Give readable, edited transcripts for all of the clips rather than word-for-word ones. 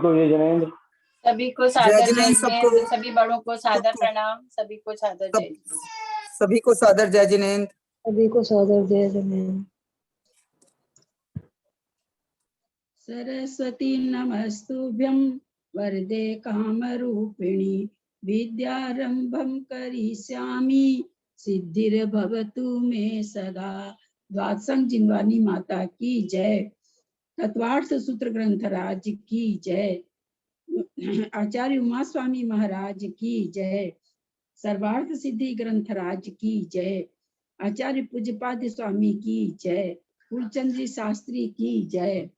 को ये जनेन्द्र, सभी को सादर जय जय जिनेन्द्र, सबको जिनेन्द्र, सभी बड़ों को सादर सबको प्रणाम, सभी को सादर जय सभी को सादर जय जिनेन्द्र। सभी को सादर जय जिनेन्द्र। सरस्वती नमस्तुभ्यं वरदे कामरूपिणी विद्यारंभं करिष्यामि सिद्धिर्भवतु मे सदा। द्वादशं जिनवानी माता की जय। तत्वार्थ सूत्र ग्रंथ राज की जय। आचार्य उमा स्वामी महाराज की जय। सर्वार्थ सिद्धि ग्रंथ राज की जय। आचार्य पूज्यपाद स्वामी की जय। फूलचंद जी शास्त्री की जय।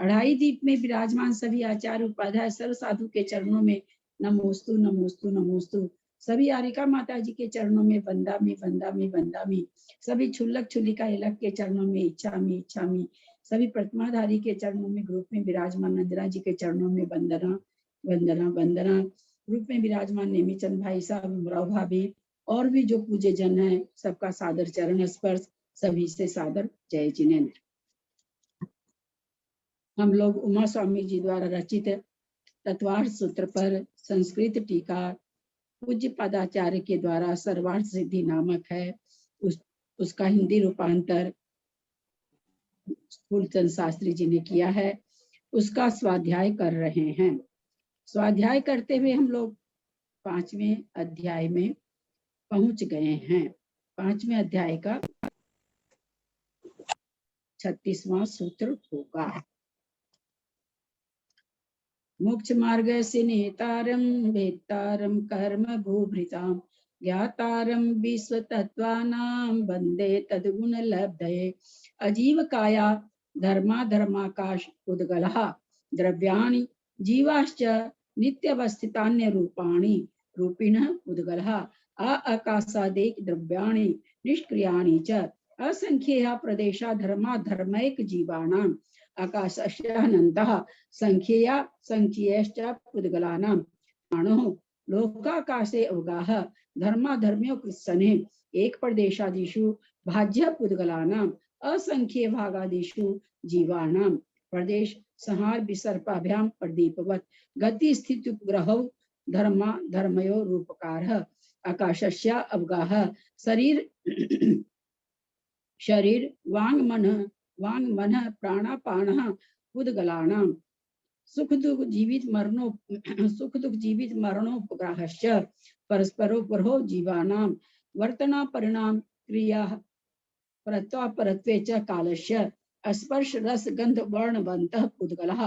अढ़ाई दीप में विराजमान सभी आचार्य उपाध्याय सर्व साधु के चरणों में नमोस्तु नमोस्तु नमोस्तु। सभी आरिका माता जी के चरणों में वंदामि वंदामि वंदामि। सभी छुल्लक छुल्लिका इलक के चरणों में इच्छामि इच्छामि। सभी प्रतिमाधारी के चरणों में ग्रुप में विराजमान नंदना जी के चरणों में वंदना वंदना वंदना। ग्रुप में विराजमान नेमीचंद भाई साहब, उमराव भाभी और भी जो पूज्य जन है, सबका सादर चरण स्पर्श। सभी से सादर जय जिनेन्द्र। हम लोग उमा स्वामी जी द्वारा रचित तत्वार्थ सूत्र पर संस्कृत टीका पूज्य पदाचार्य के द्वारा सर्वार्थ सिद्धि नामक है, उसका हिंदी रूपांतर फूलचंद शास्त्री जी ने किया है। उसका स्वाध्याय कर रहे हैं। स्वाध्याय करते हुए हम लोग 5वें अध्याय में पहुंच गए हैं। 5वें अध्याय का 36वां सूत्र होगा। मोक्ष मार्ग से नेतारम वेत्तारम कर्म भूभृताम ज्ञातारम विश्व तत्वानाम वंदे तद्गुण लब्धये। अजीव काया धर्मा धर्माकाश उद्गलः द्रव्याणि जीवाश्च नित्यवस्थितान्य रूपाणि रूपिणः उद्गलः आकाशादेक द्रव्याणि निष्क्रियाणि च असंख्येय प्रदेशा धर्मा धर्मैक जीवानां आकाशस्यानन्तः संख्येया संख्येयश्च पुद्गलानां प्राणो लोकाकाशे अवगाः धर्माधर्म्यो कृत्सने एक प्रदेशादिषु भाज्य पुद्गलानां असंख्ये भागादिषु जीवानां प्रदेश संहार विसर्पाभ्याम प्रदीपवत् गति स्थिति उपग्रहौ धर्मा धर्मयो रूपकारः आकाशस्य अवगाः शरीर शरीर वांग मन प्राणापानः पुद्गलानां सुख दुख जीवित मरणोपग्रहश्च परस्परोपरो जीवानां वर्तना परिणाम क्रिया परत्वे च कालस्य स्पर्श रस गंध वर्णवन्तः पुद्गलः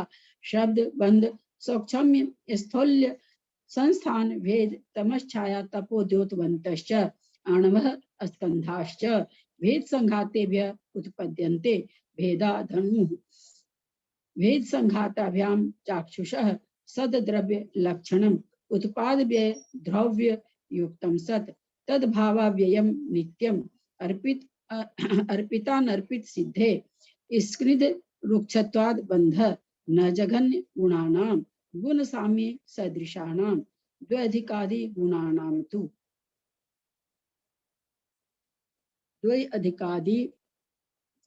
शब्द गंध सौक्षम्य स्थौल्य संस्थान भेद तमश्छाया तपोद्योतवन्तश्च आणवः स्कन्धाश्च भेद संघातेभ्य उत्पद्यन्ते भेदा धनुः भेद संघाताभ्यां चाक्षुषः सद्द्रव्य लक्षणम् उत्पाद व्यय द्रव्य युक्तम सत् तद्भावाव्ययम् नित्यम् अर्पितानर्पित सिद्धे स्कृद रुक्षत्वाद बंध न जघन्य गुणानां गुण साम्य सदृशानां द्वैधिकादि गुणानां तु द्वैधिकादि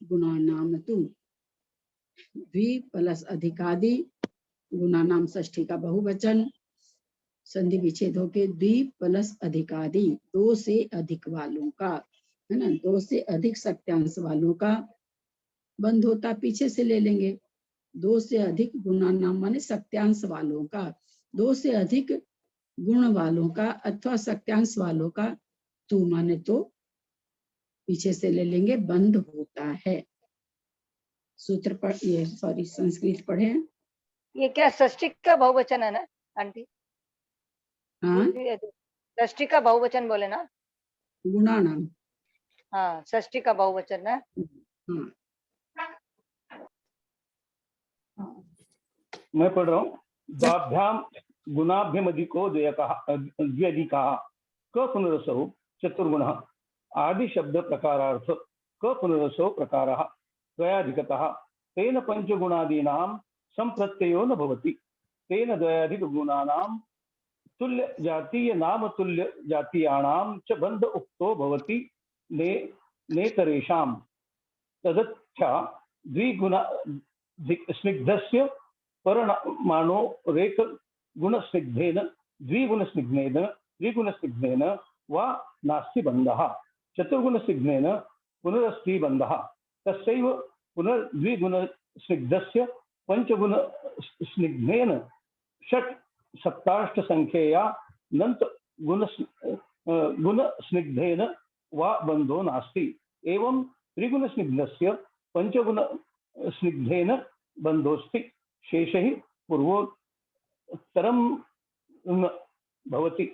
गुणानां तु द्वि प्लस अधिकादि गुणानाम षष्ठी का बहुवचन संधि विच्छेद होके द्वि प्लस अधिकादि दो से अधिक वालों का है ना, दो से अधिक सत्यांश वालों का बंध होता, पीछे से ले लेंगे। दो से अधिक गुणानाम माने सत्यांश वालों का, दो से अधिक गुण वालों का अथवा सत्यांश वालों का तू माने तो पीछे से ले लेंगे, बंध होता है। सूत्र पर ये सॉरी संस्कृत पढ़े। ये क्या षष्ठी का बहुवचन है ना आंटी? हाँ, षष्ठी का बहुवचन बोले ना, गुणानाम। हाँ षष्ठी का बहुवचन है। हाँ मैं पढ़ रहा हूँ। द्वाभ्याम गुणाभ्यमधिको द्व्यधिकः क पुनरसौ चतुर्गुणः आदि शब्द प्रकारार्थ क पुनरसौ प्रकारः द्वयाधिकतः तेन पंचगुणादीनां संप्रत्ययो न भवति। तेन द्वयाधिक गुणानां तुल्य जातीय नाम तुल्य जातीयानां च बंध उक्तो भवति नेतरेषां तदच्छा द्विगुण स्निग्धस्य परमाणो रेख गुणस्निग्धेन द्विगुणस्निग्धेन त्रिगुणस्निग्धेन वा नास्ति बन्धः। चतुर्गुणस्निग्धेन पुनरस्ति बन्धः। तस्यैव पुनर्द्विगुणस्निग्धस्य पंचगुणस्निग्धेन षट् सप्ताष्ट संख्यया नन्त गुणस्निग्धेन वा बन्धो नास्ति। एवं त्रिगुणस्निग्धस्य पंचगुणस्निग्धेन बन्धोस्ति। शेषैः पूर्वोत्तरं भवति।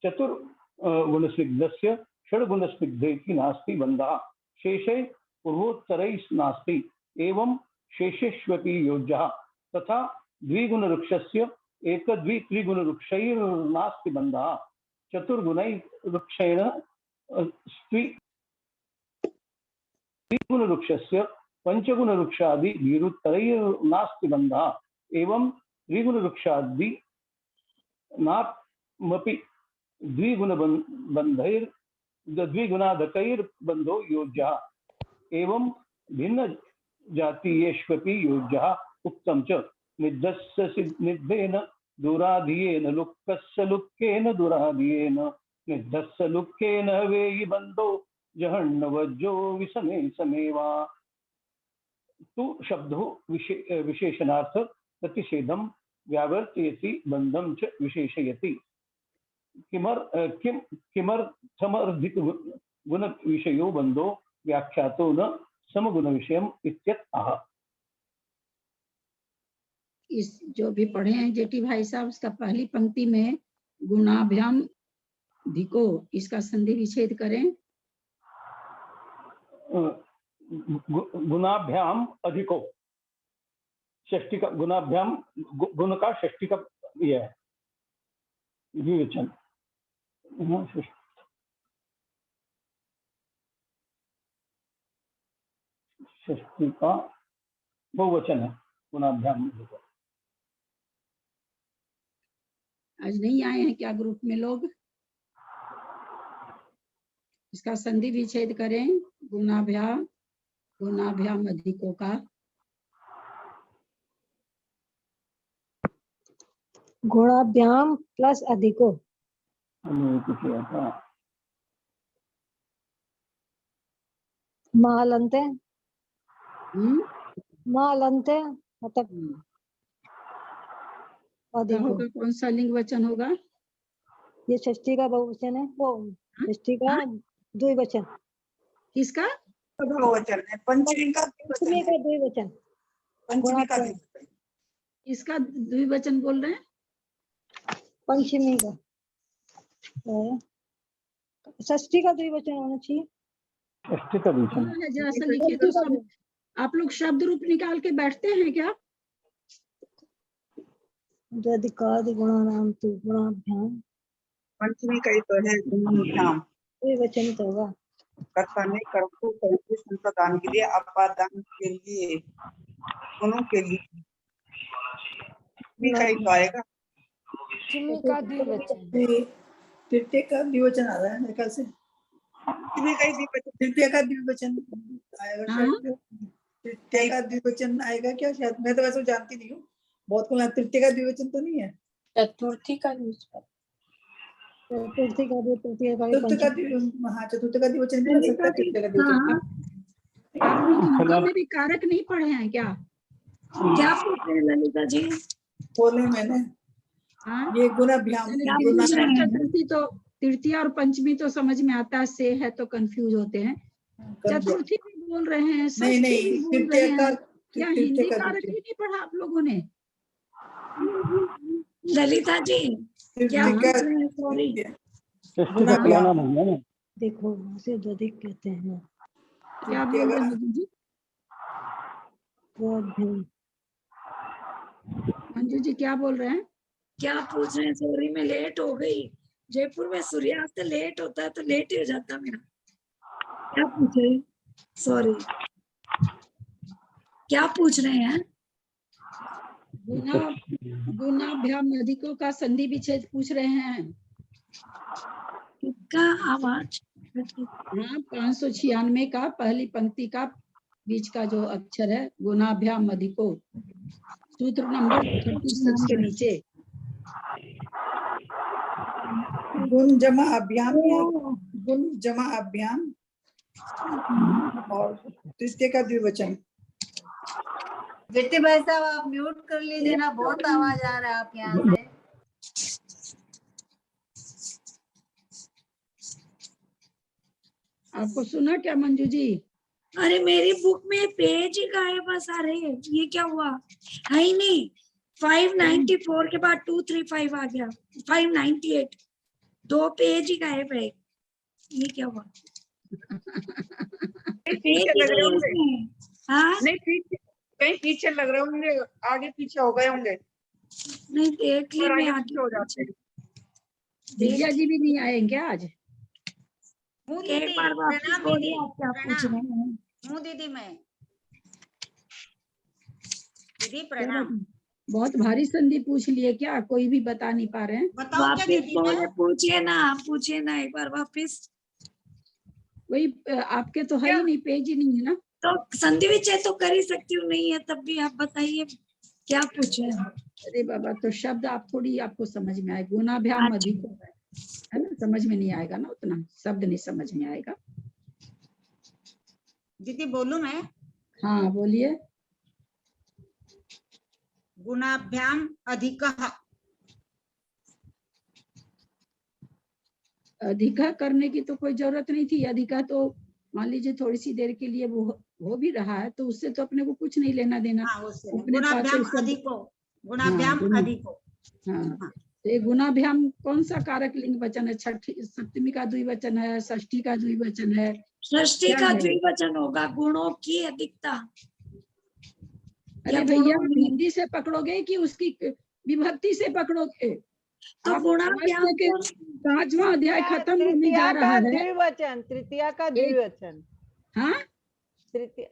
चतुर्गुणस्निग्धस्य षड्गुणस्निग्धेति नास्ति बन्धः। शेषे पूर्वोत्तरैस्नास्ति। एवं शेषेष्वपि योज्यः। तथा द्विगुणवृक्षस्य एक द्वि त्रिगुणवृक्षैर्नास्ति बन्धः। चतुर्गुणैर्वृक्षेण त्रिगुणवृक्षस्य पंचगुणवृक्षादि विरुत्तरैर्नास्ति बन्धः। एवं त्रिगुणवृक्षादि नापमपि द्विगुणाधकैर्बन्धो योज्यः। एवं भिन्न जातीयेष्वपि योज्यः। उक्तं च निद्धस्य निद्धेन दुराधियेन लुक्कस्य लुक्केन दुराधियेन निद्धस्य लुक्केन वेयि बन्धो जहन्नवज्जो विषमे समेवा। तु शब्दो विशेषणार्थ प्रतिषेधं व्यावर्तयति बन्धं च विशेषयति। किमर्थमर्धिक गुण विषयो बन्धो व्याख्यातो न समगुण विषयम इत्यतः। इस जो भी पढ़े हैं जेठी भाई साहब, उसका पहली पंक्ति में गुणाभ्याम धिको, इसका संधि विच्छेद करें। गुणाभ्याम अधिको, षष्ठी का गुणाभ्याम, गुण का षष्ठी का यह है द्विवचन। षष्ठी का बहुवचन है गुणाभ्याम अधिको। आज नहीं आए हैं क्या ग्रुप में लोग? इसका संधि विच्छेद करें। गुणाभ्याम अधिको का गुणाभ्याम प्लस अधिको। मालंते मालंते मतलब अधिको। होगा कौन सा लिंग वचन होगा? ये षष्ठी का बहुवचन है, वो षष्ठी का द्विवचन। किसका बहुवचन है? पंचमी का पंचमी का द्विवचन। पंचमी का द्विवचन। इसका द्विवचन बोल रहे हैं? पंचमी का षष्ठी का द्विवचन होना चाहिए। षष्ठी का द्विवचन है। जरा सा लिखिए तो सब। आप लोग शब्द रूप निकाल के बैठते हैं क्या? अधिकादि गुणानाम तु गुणाभ्याम। पंचमी का ही तो है गुणाभ्याम। द्विवचन तो होगा। कर्ता ने कर्म को कर्म संप्रदान के लिए, अपादान के लिए, गुणों के लिए भी का ही तो आएगा। पंचमी का द्विवचन। तृतीय का द्विवचन आ रहा है मेरे ख्याल से। पंचमी का ही द्विवचन। तृतीय का द्विवचन आएगा शायद। तृतीय का द्विवचन आएगा क्या शायद? मैं तो वैसे जानती नहीं हूँ, बहुत को तृतीय का द्विवचन तो नहीं है। चतुर्थी का द्विवचन। चतुर्थ का हाँ, चतुर्थ का द्विवचन भी हो सकता है। तृतीय का द्विवचन। आप लोग अंकों में भी कारक नहीं पढ़े हैं क्या? क्या पूछ रहे हैं ललिता जी? बोले मैंने। हाँ? ये गुणाभ्याम। चतुर्थी तो तृतीय और पंचमी तो समझ में आता है, से है तो कंफ्यूज होते हैं। चतुर्थी भी बोल रहे हैं, नहीं नहीं, तृतीय का क्या हिंदी कारक ही नहीं पढ़ा आप लोगों ने? ललिता जी क्या सॉरी षष्ठी का पुराना नहीं है ना। देखो उसे अधिक कहते हैं। क्या बोल रहे हैं जी? मंजू जी क्या बोल रहे हैं? क्या पूछ रहे हैं? सॉरी मैं लेट हो गई। जयपुर में सूर्यास्त लेट होता है तो लेट ही हो जाता मेरा। क्या पूछ रहे हैं? सॉरी क्या पूछ रहे हैं? गुणाभ्याम अधिकों का संधि विच्छेद पूछ रहे हैं। किसका आवाज? हाँ, 596 का पहली पंक्ति का बीच का जो अक्षर है गुणाभ्याम अधिको, सूत्र नंबर 36 के नीचे। गुण जमा अभियान या गुण जमा अभियान और तृतीय का द्विवचन। बेटे भाई साहब आप म्यूट कर लीजिए ना, बहुत आवाज आ रहा है आप यहाँ से। आपको सुना क्या मंजू जी? अरे मेरी बुक में पेज ही गायब है सारे, ये क्या हुआ? है ही नहीं। 594 के बाद 235 आ गया, 598, 2 पेज ही गायब है। ये क्या हुआ? पेज ही लग रहे नहीं है होंगे। इसमें। हाँ नहीं पीछे, कहीं पीछे लग रहे होंगे, आगे पीछे हो गए होंगे। नहीं, देख ली और मैं आगे आगे पीछे हो जाते हैं। दिव्या जी भी नहीं आए क्या आज? हूँ एक दीदी, बार वापस प्रणाम बोलिए, दीदी, आप क्या पूछ रहे हैं? हूँ दीदी मैं। दीदी क्या प्रणाम। बात? बहुत भारी संधि पूछ लिए क्या? कोई भी बता नहीं पा रहे हैं? बताओ क्या वापिस दीदी बोले, मैं? पूछिए ना, आप पूछिए ना एक बार वापिस। वही आपके तो है ही नहीं, पेज ही नहीं है ना। तो संधि विच्छेद तो कर ही सकती हूँ, नहीं है तब भी आप बताइए क्या पूछे। अरे बाबा, तो शब्द आप थोड़ी आपको समझ में आए। गुणाभ्याम अच्छा। अधिक है ना, समझ में नहीं आएगा ना, उतना शब्द नहीं समझ में आएगा। दीदी बोलूं मैं? हाँ बोलिए। गुणाभ्याम अधिकः। अधिका करने की तो कोई जरूरत नहीं थी। अधिका तो मान लीजिए थोड़ी सी देर के लिए वो हो भी रहा है, तो उससे तो अपने को कुछ नहीं लेना देना। हाँ उससे अपने पास गुणाभ्याम तो सब- अधिको, गुणाभ्याम गुण- अधिको। हाँ, तो ये गुणाभ्याम कौन सा कारक लिंग वचन है? छठी सप्तमी का द्विवचन है, षष्ठी का द्विवचन है? षष्ठी क्या का है? द्विवचन होगा, गुणों की अधिकता। अरे या भैया, गुणों की- हिंदी से पकड़ोगे कि उसकी विभक्ति से पकड़ोगे? तो आप गुणाभ्याम आज तक 5वां अध्याय खत्म होने जा रहा है। द्विवचन, तृतीया का द्विवचन। हाँ तृतीय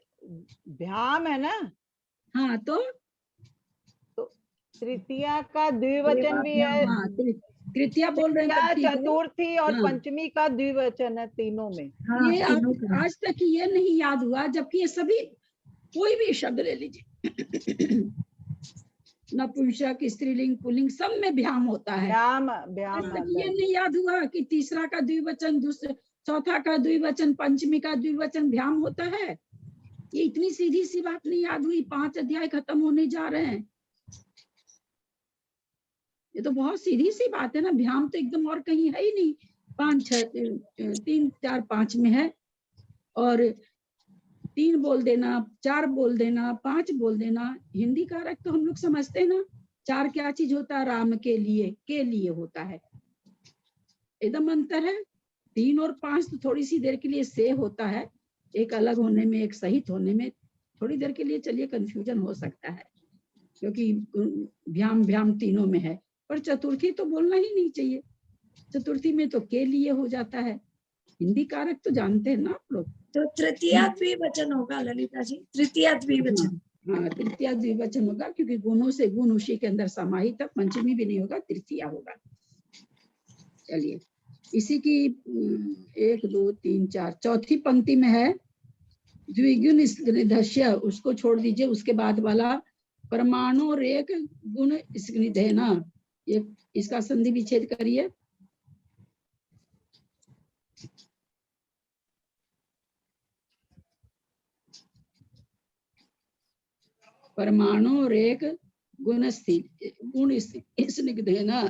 भ्याम है ना, हाँ, तो तृतीया का द्विवचन भी है। हाँ, तृतीया बोल रहे हैं तृतीया, तब ठीक है। चतुर्थी और हाँ। पंचमी का द्विवचन है, तीनों में। हाँ, ये तीनों का। आज तक ये नहीं याद हुआ, जबकि ये सभी, कोई भी शब्द ले लीजिए, नपुंसक, स्त्रीलिंग, पुल्लिंग, सब में भ्याम होता है। भ्याम आज भ्याम तक आता ये है। नहीं याद हुआ कि तीसरा का द्विवचन, दूसरे चौथा का द्विवचन, पंचमी का द्विवचन भ्याम होता है। ये इतनी सीधी सी बात नहीं याद हुई। 5 अध्याय खत्म होने जा रहे हैं। ये तो बहुत सीधी सी बात है ना। भ्याम तो एकदम और कहीं है ही नहीं। 5 6 3 4 5 में है, और 3 बोल देना, 4 बोल देना, 5 बोल देना। हिंदी कारक तो हम लोग समझते हैं ना। 4 क्या चीज होता है? राम के लिए होता है। एकदम अंतर है। 3 और 5 तो थोड़ी सी देर के लिए से होता है, एक अलग होने में, एक सहित होने में थोड़ी देर के लिए चलिए कंफ्यूजन हो सकता है, क्योंकि भ्याम तीनों में है। पर चतुर्थी तो बोलना ही नहीं चाहिए। चतुर्थी में तो के लिए हो जाता है। हिंदी कारक तो जानते हैं ना आप लोग। तो तृतीया द्विवचन होगा ललिता जी, तृतीया द्विवचन। हाँ, तृतीया द्विवचन होगा, क्योंकि गुणों से गुण उसी के अंदर समाहित है। पंचमी भी नहीं होगा, तृतीया होगा। चलिए, इसी की 1 2 3 4 चौथी पंक्ति में है द्विगुण स्निधस्य, उसको छोड़ दीजिए। उसके बाद वाला परमाणु रेख गुण स्निधेना, ये इसका संधि विच्छेद करिए। परमाणु रेख गुण स्निग्धेना।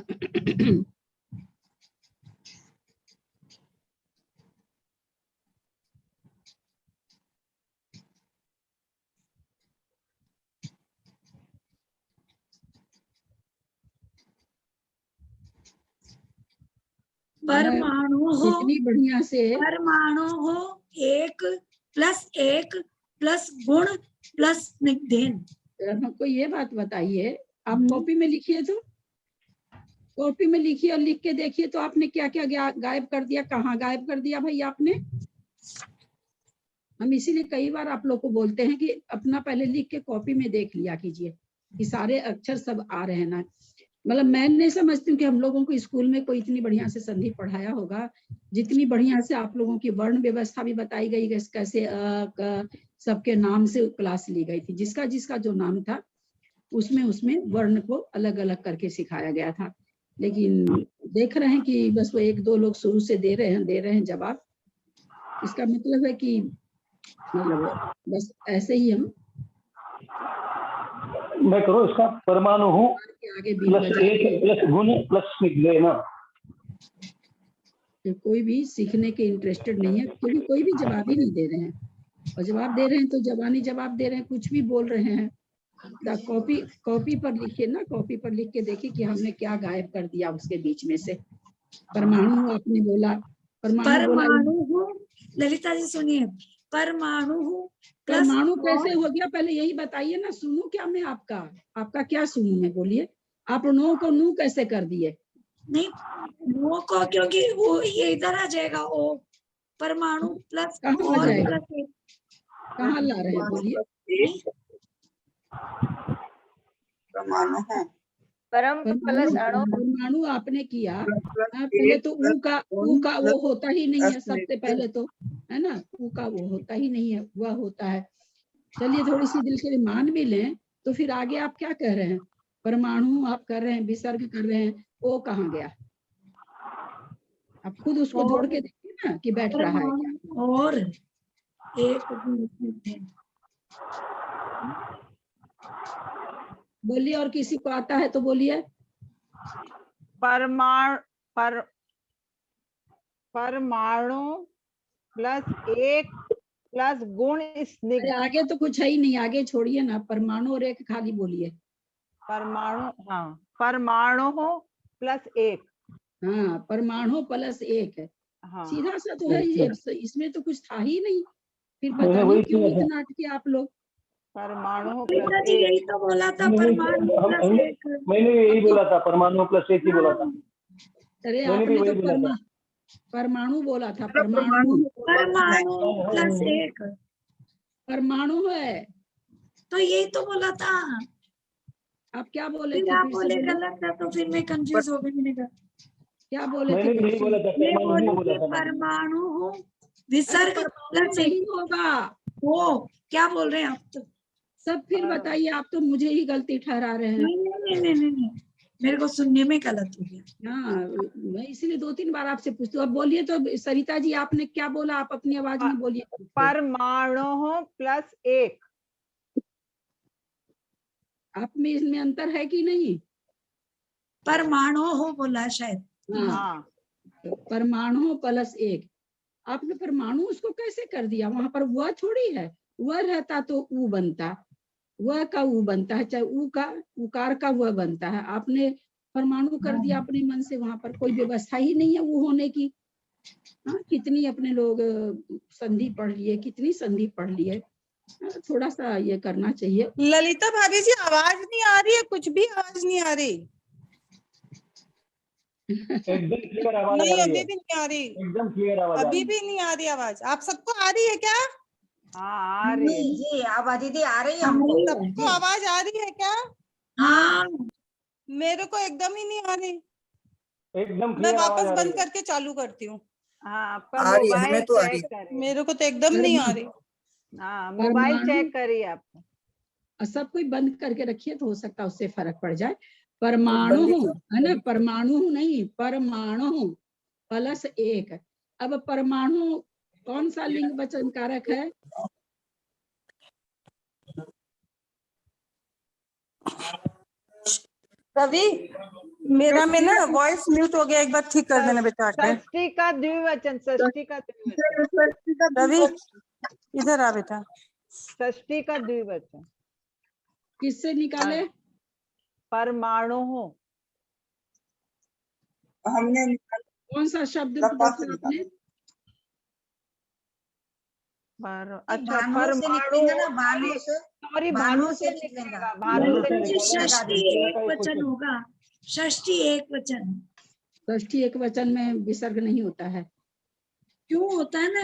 परमाणु हो, इतनी बढ़िया से परमाणु हो 1 + 1 + गुण + स्निग्धेन। हमको ये बात बताइए, आप कॉपी में लिखिए, तो कॉपी में लिखिए और लिख के देखिए तो आपने क्या क्या गायब कर दिया। कहाँ गायब कर दिया भाई आपने? हम इसीलिए कई बार आप लोग को बोलते हैं कि अपना पहले लिख के कॉपी में देख लिया कीजिए कि सारे अक्षर सब आ रहे हैं ना। मतलब मैं नहीं समझती हूँ कि हम लोगों को स्कूल में कोई इतनी बढ़िया से संधि पढ़ाया होगा, जितनी बढ़िया से आप लोगों की वर्ण व्यवस्था भी बताई गई, कैसे सबके नाम से क्लास ली गई थी, जिसका जिसका जो नाम था। उसमें उसमें वर्ण को अलग अलग करके सिखाया गया था। लेकिन देख रहे हैं कि बस वो एक दो लोग शुरू से दे रहे हैं जवाब। इसका मतलब है कि मतलब बस ऐसे ही हम मैं करूँ इसका, परमाणु के आगे बीन प्लस बजा एक प्लस गुण प्लस स्निग्ध ना। के कोई भी सीखने के इंटरेस्टेड नहीं है, क्योंकि कोई भी जवाब ही नहीं दे रहे हैं, और जवाब दे रहे हैं तो जबानी जवाब दे रहे हैं, कुछ भी बोल रहे हैं। कॉपी पर लिखिए ना, कॉपी पर लिख के देखिए कि हमने क्या गायब कर दिया उसके बीच में से। परमाणु आपने बोला, परमाणु हूँ, ललिता जी सुनिए, परमाणु हूँ प्लस परमाणु कैसे हो गया, पहले यही बताइए ना। सुनूं क्या मैं आपका क्या सुनूं मैं, बोलिए। आप नो को नू कैसे कर दिए? नहीं, वो को क्योंकि वो ये इधर आ जाएगा, ओ परमाणु प्लस कहाँ आ और जाएगा? प्लस एक। कहाँ ला रहे हैं, बोलिए। परमाणु है, परम प्लस अणु। परमाणु आपने किया, पहले तो ऊ का वो होता ही नहीं है, सबसे पहले तो, है ना, ऊ का वो होता ही नहीं है, वह होता है। चलिए थोड़ी सी दिल से मान भी लें, तो फिर आगे आप क्या कह रहे हैं? परमाणु आप कर रहे हैं, विसर्ग कर रहे हैं, ओ कहाँ गया? आप खुद उसको जोड़ के देखिए ना कि बैठ रहा है क्या। परमाणु और एक भी बोलिए, और किसी को आता है तो बोलिए। परमाणु प्लस एक प्लस गुण स्निग्ध। अरे आगे तो कुछ है ही नहीं, आगे छोड़िए ना, परमाणु और एक खाली बोलिए। परमाणु, हाँ, परमाणु प्लस एक। हाँ, परमाणु प्लस एक है, हाँ, सीधा सा तो है ये, इसमें तो कुछ था ही नहीं, फिर पता नहीं क्यों इतना अटके आप लोग। परमाणु ललिता प्लस जी एक। यही तो बोला था, परमाणु प्लस एक। मैंने यही बोला था, परमाणु प्लस एक ही बोला था। अरे मैंने भी आपने वही तो बोला था। परमाणु बोला था, परमाणु परमाणु प्लस एक, परमाणु है। तो यही तो बोला था। आप क्या बोले फिर थे, आप फिर से बोले बोलिए। गलत था, तो फिर मैं कंफ्यूज हो गई। मैंने कहा, क्या बोले थे मैंने भी फिर यही से? बोला था, मैं परमाणु बोली ही बोला कि था मैंने। परमाणु हूँ अरे विसर्ग परमाणु प्लस एक। नहीं होगा। वो क्या बोल रहे हैं आप? तो सब फिर बताइए, आप तो मुझे ही गलती ठहरा रहे हैं। नहीं नहीं नहीं नहीं नहीं, मेरे को सुनने में गलत हो गया। हाँ, मैं इसीलिए 2-3 बार आपसे पूछती हूँ। अब बोलिए तो सरिता जी, आपने क्या बोला? आप अपनी आवाज में बोलिए। परमाणु प्लस एक। आप में इसमें अंतर है कि नहीं? परमाणु हो बोला शायद। हाँ, परमाणु प्लस एक, आपने परमाणु उसको कैसे कर दिया? वहां पर वह थोड़ी है, वह रहता तो ऊ बनता, वह का ऊ बनता है, चाहे ऊ का उकार का वह बनता है। आपने परमाणु कर दिया अपने मन से, वहां पर कोई व्यवस्था ही नहीं है वो होने की। हाँ, कितनी अपने लोग संधि पढ़ लिए, कितनी संधि पढ़ लिए। थोड़ा सा ये करना चाहिए। ललिता भाभी जी, आवाज नहीं आ रही है, कुछ भी आवाज नहीं आ रही। एकदम क्लियर आवाज आ नहीं, रही अभी है, भी नहीं आ रही, एकदम क्लियर आवाज आ रही अभी है। भी नहीं आ रही आवाज। आप सबको आ रही है क्या? हाँ, आ रही है। जी आवाज दीदी आ रही है हमको। सबको आवाज आ रही है क्या? हाँ, मेरे को एकदम ही नहीं आ रही। एकदम मैं क्लियर आवाज वापस आ रही बंद है। करके चालू करती हूँ। हाँ, आपका आ रही है, मोबाइल हमें तो आ रही चेक है। करिए। मेरे को तो एकदम नहीं आ रही। हाँ, मोबाइल चेक करिए आप। सब कोई बंद करके रखिए, तो हो सकता है उससे फर्क पड़ जाए। परमाणु है ना, परमाणु नहीं, परमाणु प्लस एक। अब परमाणु कौन सा लिंग वचन कारक है? रवि, मेरा में ना वॉइस म्यूट हो गया, एक बार ठीक कर देना बेटा आके। षष्ठी का द्विवचन, षष्ठी का द्विवचन, रवि इधर आ बेटा। षष्ठी का द्विवचन। किससे निकाले? परमाणु। हमने कौन सा शब्द लफा से पूछा निकाला। आपने? अच्छा, भानु से निकलेगा ना, भानु से, सॉरी, भानु भानु से से निकलेगा। निकलेगा, भानु से जी, निकलेगा। षष्ठी एक वचन होगा, षष्ठी एक वचन। षष्ठी एक वचन में विसर्ग नहीं होता है। क्यों होता है ना,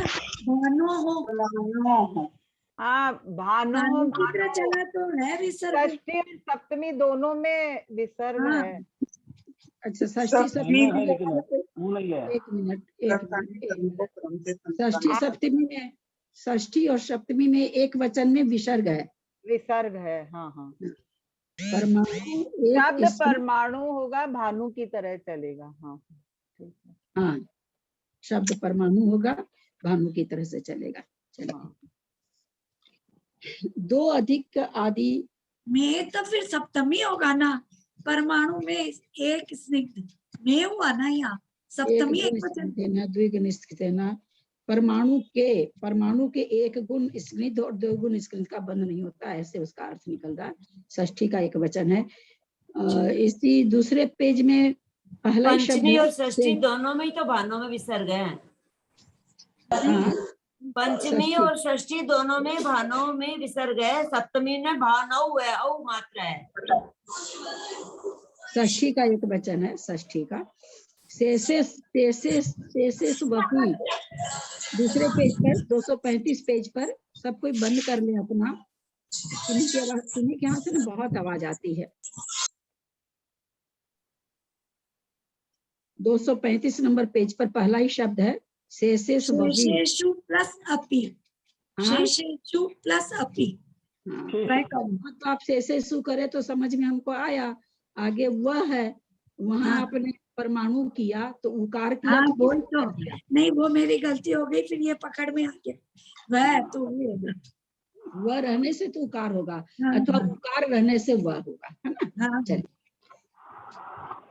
भानो हो, हाँ, भानु भानु की तरह भानु। चला तो है विसर्ग। षष्ठी और सप्तमी दोनों में विसर्ग हाँ। है। अच्छा, षष्ठी सप्तमी है, लेकिन वो नहीं है। एक मिनट। षष्ठी सप्तमी में, षष्ठी और सप्तमी में एक वचन में विसर्ग है। विसर्ग है, हाँ हाँ। परमाणु एक शब्द स्मृत, परमाणु होगा, भानु की तरह चलेगा। हाँ ठीक है। हाँ शब्द परमाणु होगा, भानु की तरह से चलेगा। चलिए हाँ। दो अधिक आदि, में तो फिर सप्तमी होगा ना, परमाणु में एक स्निग्ध में हुआ ना, यहाँ एक सप्तमी गुण एक वचन। स्निग्धेन द्विगुण स्निग्धेन, परमाणु के एक गुण स्निग्ध और दो गुण स्निग्ध का बंध नहीं होता, ऐसे उसका अर्थ निकल रहा है। षष्ठी का एक वचन है। इसी दूसरे पेज में पहला ही शब्द पंचमी है और षष्ठी दोनों में ही तो भानों में विसर्ग है। हाँ, पंचमी षष्ठी। और षष्ठी दोनों में भानों में विसर्ग है, सप्तमी में भानौ है, औ मात्रा है। षष्ठी का एक वचन है, षष्ठी का। शेषेष वपि, दूसरे पेज पर 235 पेज पर, सब कोई बंद कर ले अपना। सुनिए कि यहाँ से ना बहुत आवाज आती है। 235 नंबर पेज पर पहला ही शब्द है शेषेष वपि। शेषेषु प्लस अपि, हाँ? शेषेषु प्लस अपि। हाँ, मैं कहूँ तो आप शेषेषु करे तो समझ में हमको आया। आगे वह है, वहां हाँ। आपने परमाणु किया तो उकार किया हाँ तो बोल किसने तो कर दिया? नहीं, वो मेरी गलती हो गई, फिर ये पकड़ में आ गया। वह तो वो होगा। वह रहने से तो उकार होगा, हाँ, अथवा हाँ। उकार रहने से वह होगा, है ना। हाँ, चलिए,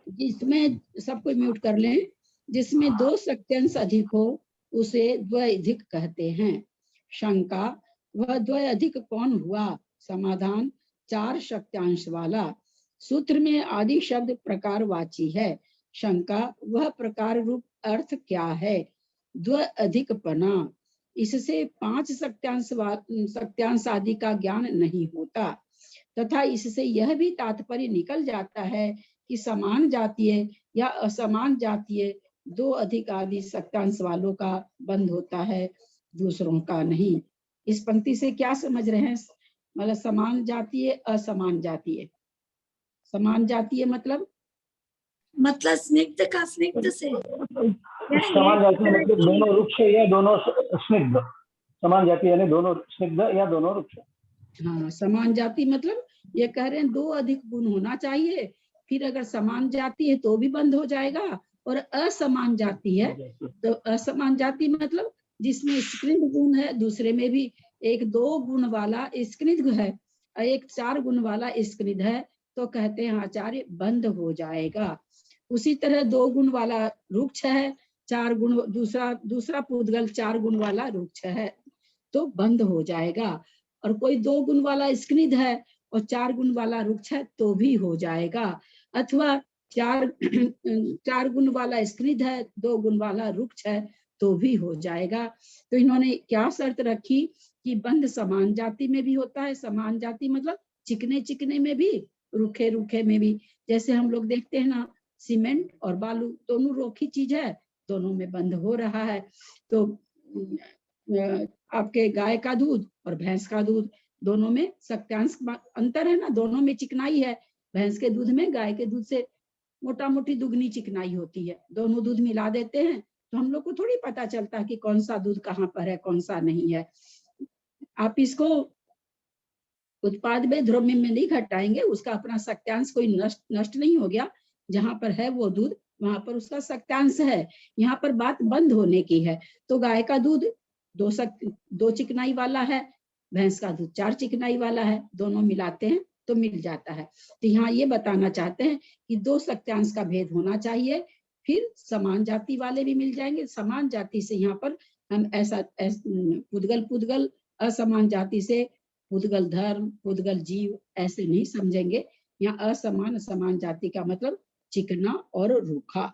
जिसमें सबको म्यूट कर लें। जिसमें दो सत्यांश अधिक हो उसे द्वैधिक कहते हैं। शंका, वह द्वैधिक कौन हुआ? समाधान, 4 सत्यांश वाला। सूत्र में आदि शब्द प्रकारवाची है। शंका, वह प्रकार रूप अर्थ क्या है? द्वैधिकपना। इससे 5 सत्यांश आदि का ज्ञान नहीं होता, तथा इससे यह भी तात्पर्य निकल जाता है कि समान जातीय या असमान जातीय 2 अधिक आदि सत्यांश वालों का बंध होता है, दूसरों का नहीं। इस पंक्ति से क्या समझ रहे हैं? मतलब समान जातीय, असमान जातीय। समान जातीय मतलब स्निग्ध का स्निग्ध से समान जाति मतलब दोनों वृक्ष या दोनों स्निग्ध। समान जाति यानी दोनों स्निग्ध या दोनों वृक्ष। हाँ, समान जाति मतलब ये कह रहे हैं 2 अधिक गुण होना चाहिए, फिर अगर समान जाति है तो भी बंद हो जाएगा, और असमान जाति है तो असमान जाति मतलब जिसमें स्क्रिध गुण है, दूसरे में भी एक 2 गुण वाला स्क्रिध है और एक 4 गुण वाला स्क्रिध है, तो कहते हैं आचार्य बंद हो जाएगा। उसी तरह 2 गुण वाला वृक्ष है, 4 गुण दूसरा पुद्गल 4 गुण वाला वृक्ष है, तो बंद हो जाएगा। और कोई 2 गुण वाला स्क्रिध है और 4 गुण वाला वृक्ष है तो भी हो जाएगा। अथवा 4 गुण वाला स्क्रिध है, 2 गुण वाला वृक्ष है तो भी हो जाएगा। तो इन्होंने क्या शर्त रखी कि बंध समान जाति में भी होता है। समान जाति मतलब चिकने चिकने में भी, रूखे रूखे में भी। जैसे हम लोग देखते हैं ना, सीमेंट और बालू दोनों रोखी चीज है, दोनों में बंध हो रहा है। तो आपके गाय का दूध और भैंस का दूध दोनों में सत्यांश अंतर है ना, दोनों में चिकनाई है। भैंस के दूध में गाय के दूध से मोटा मोटी दुगनी चिकनाई होती है। दोनों दूध मिला देते हैं तो हम लोग को थोड़ी पता चलता कि कौन सा दूध कहाँ पर है, कौन सा नहीं है। आप इसको उत्पाद में द्रव्य में नहीं घटाएंगे, उसका अपना सत्यांश कोई नष्ट नहीं हो गया। जहां पर है वो दूध वहां पर उसका सत्यांश है। यहाँ पर बात बंद होने की है। तो गाय का दूध 2 चिकनाई वाला है, भैंस का दूध 4 चिकनाई वाला है, दोनों मिलाते हैं तो मिल जाता है। तो यहाँ ये बताना चाहते हैं कि 2 सत्यांश का भेद होना चाहिए, फिर समान जाति वाले भी मिल जाएंगे। समान जाति से यहाँ पर हम ऐसा पुद्गल असमान जाति से पुद्गल धर्म, पुद्गल जीव ऐसे नहीं समझेंगे। यहाँ असमान समान जाति का मतलब चिकना और रूखा,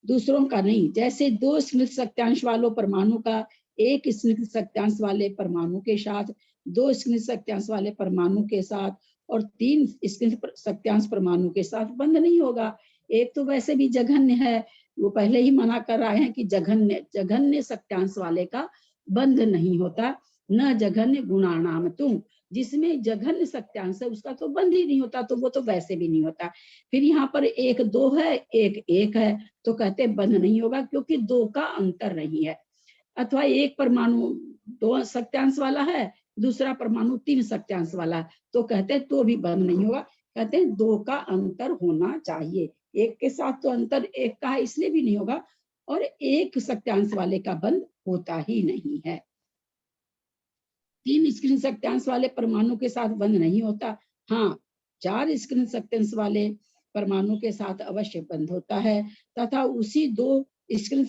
दूसरों का नहीं। जैसे 2 स्निग्ध सत्यांश वालों परमाणु का एक स्निग्ध सत्यांश वाले परमाणु के साथ, 2 स्निग्ध सत्यांश वाले परमाणु के साथ और 3 स्निग्ध सत्यांश परमाणु के साथ बंध नहीं होगा। एक तो वैसे भी जघन्य है, वो पहले ही मना कर रहे हैं कि जघन्य सत्यांश वाले का बंध नहीं होता। न जघन्य गुणानाम तुम, जिसमें जघन्य सत्यांश है उसका तो बंध ही नहीं होता, तो वो तो वैसे भी नहीं होता। फिर यहाँ पर 1 2 है, 1 1 है, तो कहते बंध नहीं होगा क्योंकि 2 का अंतर नहीं है। अथवा एक परमाणु 2 सत्यांश वाला है, दूसरा परमाणु 3 सत्यांश वाला, तो कहते हैं तो भी बंध नहीं होगा। कहते हैं 2 का अंतर होना चाहिए, 1 के साथ तो अंतर 1 का है इसलिए भी नहीं होगा, और 1 सत्यांश वाले का बंध होता ही नहीं है। 3 स्क्रीन सत्यांश वाले परमाणु के साथ बंध नहीं होता। हाँ, 4 स्क्रीन सत्यांश वाले परमाणु के साथ अवश्य बंध होता है, तथा उसी 2 स्क्रीन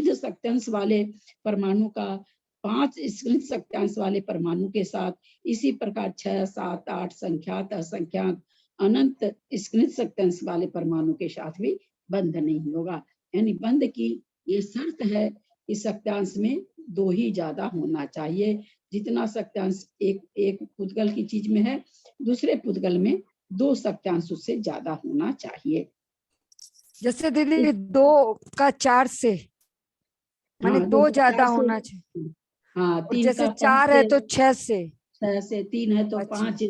सत्यांश वाले परमाणु का 5 स्क्रीन सत्यांश वाले परमाणु के साथ इसी प्रकार 6, 7, 8 संख्यात असंख्यात अनंत स्क्रीन सत्यांश वाले परमाणु के साथ भी बंध नहीं होगा। यानी बंध की ये शर्त है कि सत्यांश में 2 ही ज्यादा होना चाहिए। जितना सत्यांश एक पुद्गल की चीज में है, दूसरे पुद्गल में 2 सत्यांश उससे ज्यादा होना चाहिए। जैसे दीदी 2 का 4 से माने 2 ज्यादा होना चाहिए। हाँ, 3 जैसे का 4 है तो 6 से, 6 से, 3 है तो अच्छा। 5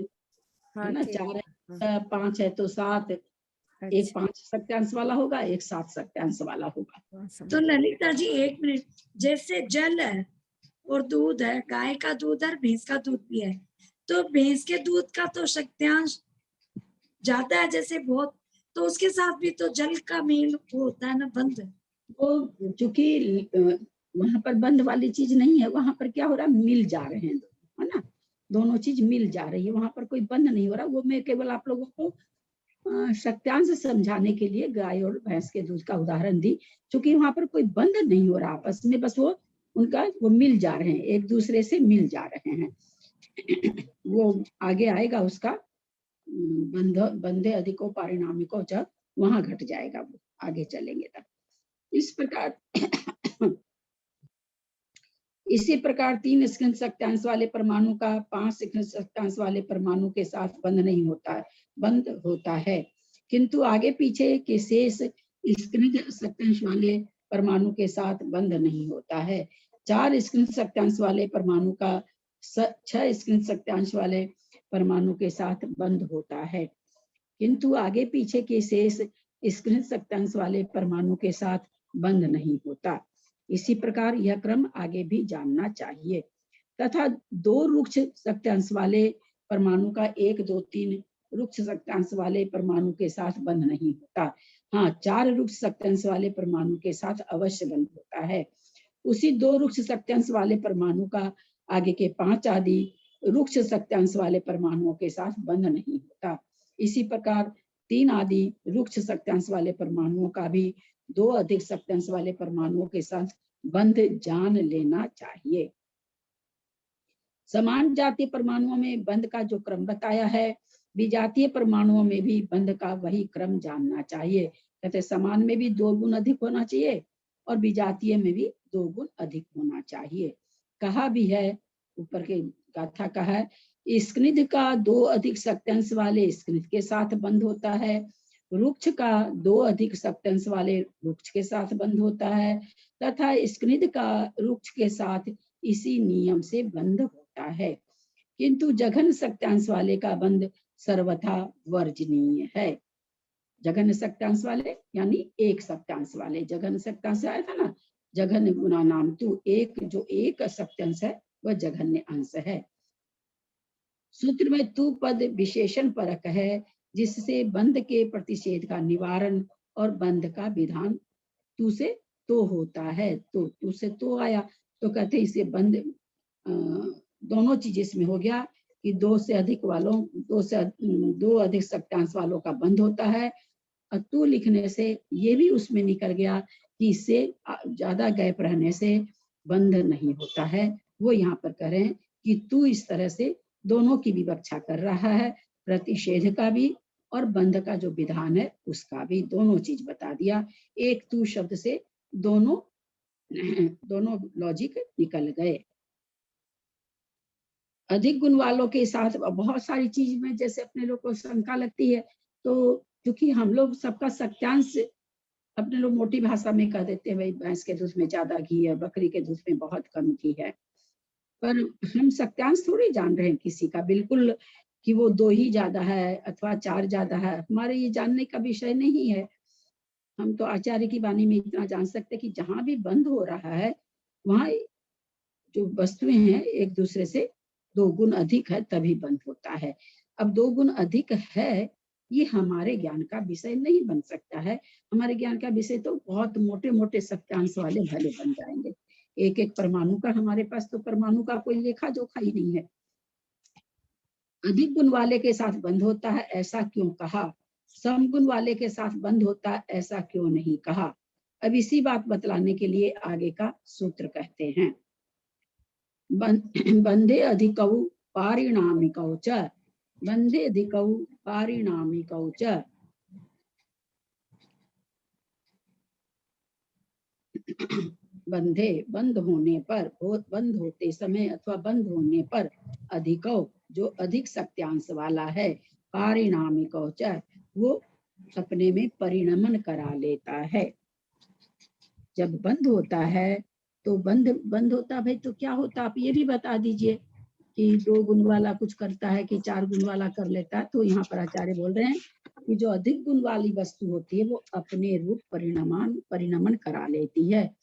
है ना, 4 है 5 है तो 7, एक 5 सत्यांश वाला होगा, एक 7 सत्यांश वाला होगा। तो ललिता जी 1 मिनट, जैसे जल है और दूध है, गाय का दूध है, भैंस का दूध भी है, तो भैंस के दूध का तो सत्यांश ज्यादा है जैसे बहुत, तो उसके साथ भी तो जल का मेल होता है ना, बंध। वो चूंकि वहां पर बंध वाली चीज नहीं है, वहां पर क्या हो रहा है, मिल जा रहे हैं, है ना, दोनों चीज मिल जा रही है, वहां पर कोई बंध नहीं हो रहा। वो मैं केवल आप लोगों को सत्यांश समझाने के लिए गाय और भैंस के दूध का उदाहरण दी, क्योंकि वहां पर कोई बंध नहीं हो रहा आपस में, बस वो उनका वो मिल जा रहे हैं, एक दूसरे से मिल जा रहे हैं। वो आगे आएगा उसका बंधे अधिको पारिणामिको, जब वहां घट जाएगा, वो आगे चलेंगे तब। इस प्रकार इसी प्रकार 3 स्क्रीन सत्यांश वाले परमाणु का 5 स्क्रीन सत्यांश वाले परमाणु के साथ बंध नहीं होता है, बंध होता है, किंतु आगे पीछे के शेष स्क्रीन सत्यांश वाले परमाणु के साथ बंध नहीं होता है। 4 स्क्रीन सत्यांश वाले परमाणु का 6 स्क्रीन सत्यांश वाले परमाणु के साथ बंध होता है, किंतु आगे पीछे के शेष स्क्रीन सत्यांश वाले परमाणु के साथ बंध नहीं होता। इसी प्रकार यह क्रम आगे भी जानना चाहिए। तथा 2 रुक्ष सत्यांश वाले परमाणु का 1, 2, 3 रुक्ष सत्यांश वाले परमाणु के साथ बंध नहीं होता। हाँ, 4 रुक्ष सत्यांश वाले परमाणु के साथ अवश्य बंध होता है। उसी 2 रुक्ष सत्यांश वाले परमाणु का आगे के 5 आदि रुक्ष सत्यांश वाले परमाणुओं के साथ बंध नहीं होता। इसी प्रकार 3 आदि रुक्ष सत्यांश वाले परमाणुओं का भी 2 अधिक सत्यांश वाले परमाणुओं के साथ बंध जान लेना चाहिए। समान जातीय परमाणुओं में बंध का जो क्रम बताया है, विजातीय परमाणुओं में भी बंध का वही क्रम जानना चाहिए। कहते समान में भी 2 गुण अधिक होना चाहिए और विजातीय में भी 2 गुण अधिक होना चाहिए। कहा भी है, ऊपर के गाथा का है, स्क्निध का 2 अधिक सत्यांश वाले स्क्निध के साथ बंध होता है, रुक्ष का 2 अधिक सत्यांश वाले रुक्ष के साथ बंध होता है, तथा स्क्निध का रुक्ष के साथ इसी नियम से बंध होता है, किंतु जघन सत्यांश वाले का बंध सर्वथा वर्जनीय है। जघन सत्यांश वाले यानी 1 सत्यांश वाले, जघन सत्यांश आया था ना, जघन गुना नाम तू, एक जो 1 सत्यांश है वह जघन्य अंश है। सूत्र में तू पद विशेषण परक है, जिससे बंध के प्रतिषेध का निवारण और बंध का विधान तू से तो होता है। तो तू से तो आया तो कहते इसे बंध, दोनों चीज इसमें हो गया कि 2 से अधिक वालों 2 अधिक सत्यांश वालों का बंध होता है, और तू लिखने से ये भी उसमें निकल गया कि इससे ज्यादा गैप रहने से बंध नहीं होता है। वो यहाँ पर कह रहे हैं कि तू इस तरह से दोनों की विवक्षा कर रहा है, प्रतिषेध का भी और बंध का जो विधान है उसका भी, दोनों चीज बता दिया। एक तू शब्द से दोनों लॉजिक निकल गए। अधिक गुण वालों के साथ बहुत सारी चीज में जैसे अपने लोग को शंका लगती है, तो क्योंकि हम लोग सबका सत्यांश अपने लोग मोटी भाषा में कह देते हैं, भाई भैंस के दूध में ज्यादा घी है, बकरी के दूध में बहुत कम घी है, पर हम सत्यांश थोड़ी जान रहे हैं किसी का, बिल्कुल कि वो 2 ही ज्यादा है अथवा 4 ज्यादा है, हमारे ये जानने का विषय नहीं है। हम तो आचार्य की वाणी में इतना जान सकते कि जहां भी बंध हो रहा है वहां जो वस्तुएं हैं एक दूसरे से दो गुण अधिक है तभी बंध होता है। अब दो गुण अधिक है ये हमारे ज्ञान का विषय नहीं बन सकता है। हमारे ज्ञान का विषय तो बहुत मोटे मोटे सत्यांश वाले भले बन जाएंगे। एक एक परमाणु का हमारे पास तो परमाणु का कोई लेखा जोखा ही नहीं है। अधिक गुण वाले के साथ बंध होता है ऐसा क्यों कहा, समगुण वाले के साथ बंध होता है ऐसा क्यों नहीं कहा। अब इसी बात बतलाने के लिए आगे का सूत्र कहते हैं। बंधे अधिकौ पारिणामिकौ च, बंधे अधिकौ पारिणामिकौ च। बंधे बंद होने पर, बंद होते समय अथवा बंद होने पर, अधिकौ जो अधिक सत्यांश वाला है, पारिणामिकौ च वो अपने में परिणमन करा लेता है। जब बंद होता है तो बंद होता भाई तो क्या होता, आप ये भी बता दीजिए कि दो गुण वाला कुछ करता है कि चार गुण वाला कर लेता है। तो यहाँ पर आचार्य बोल रहे हैं कि जो अधिक गुण वाली वस्तु होती है वो अपने रूप परिणमन करा लेती है।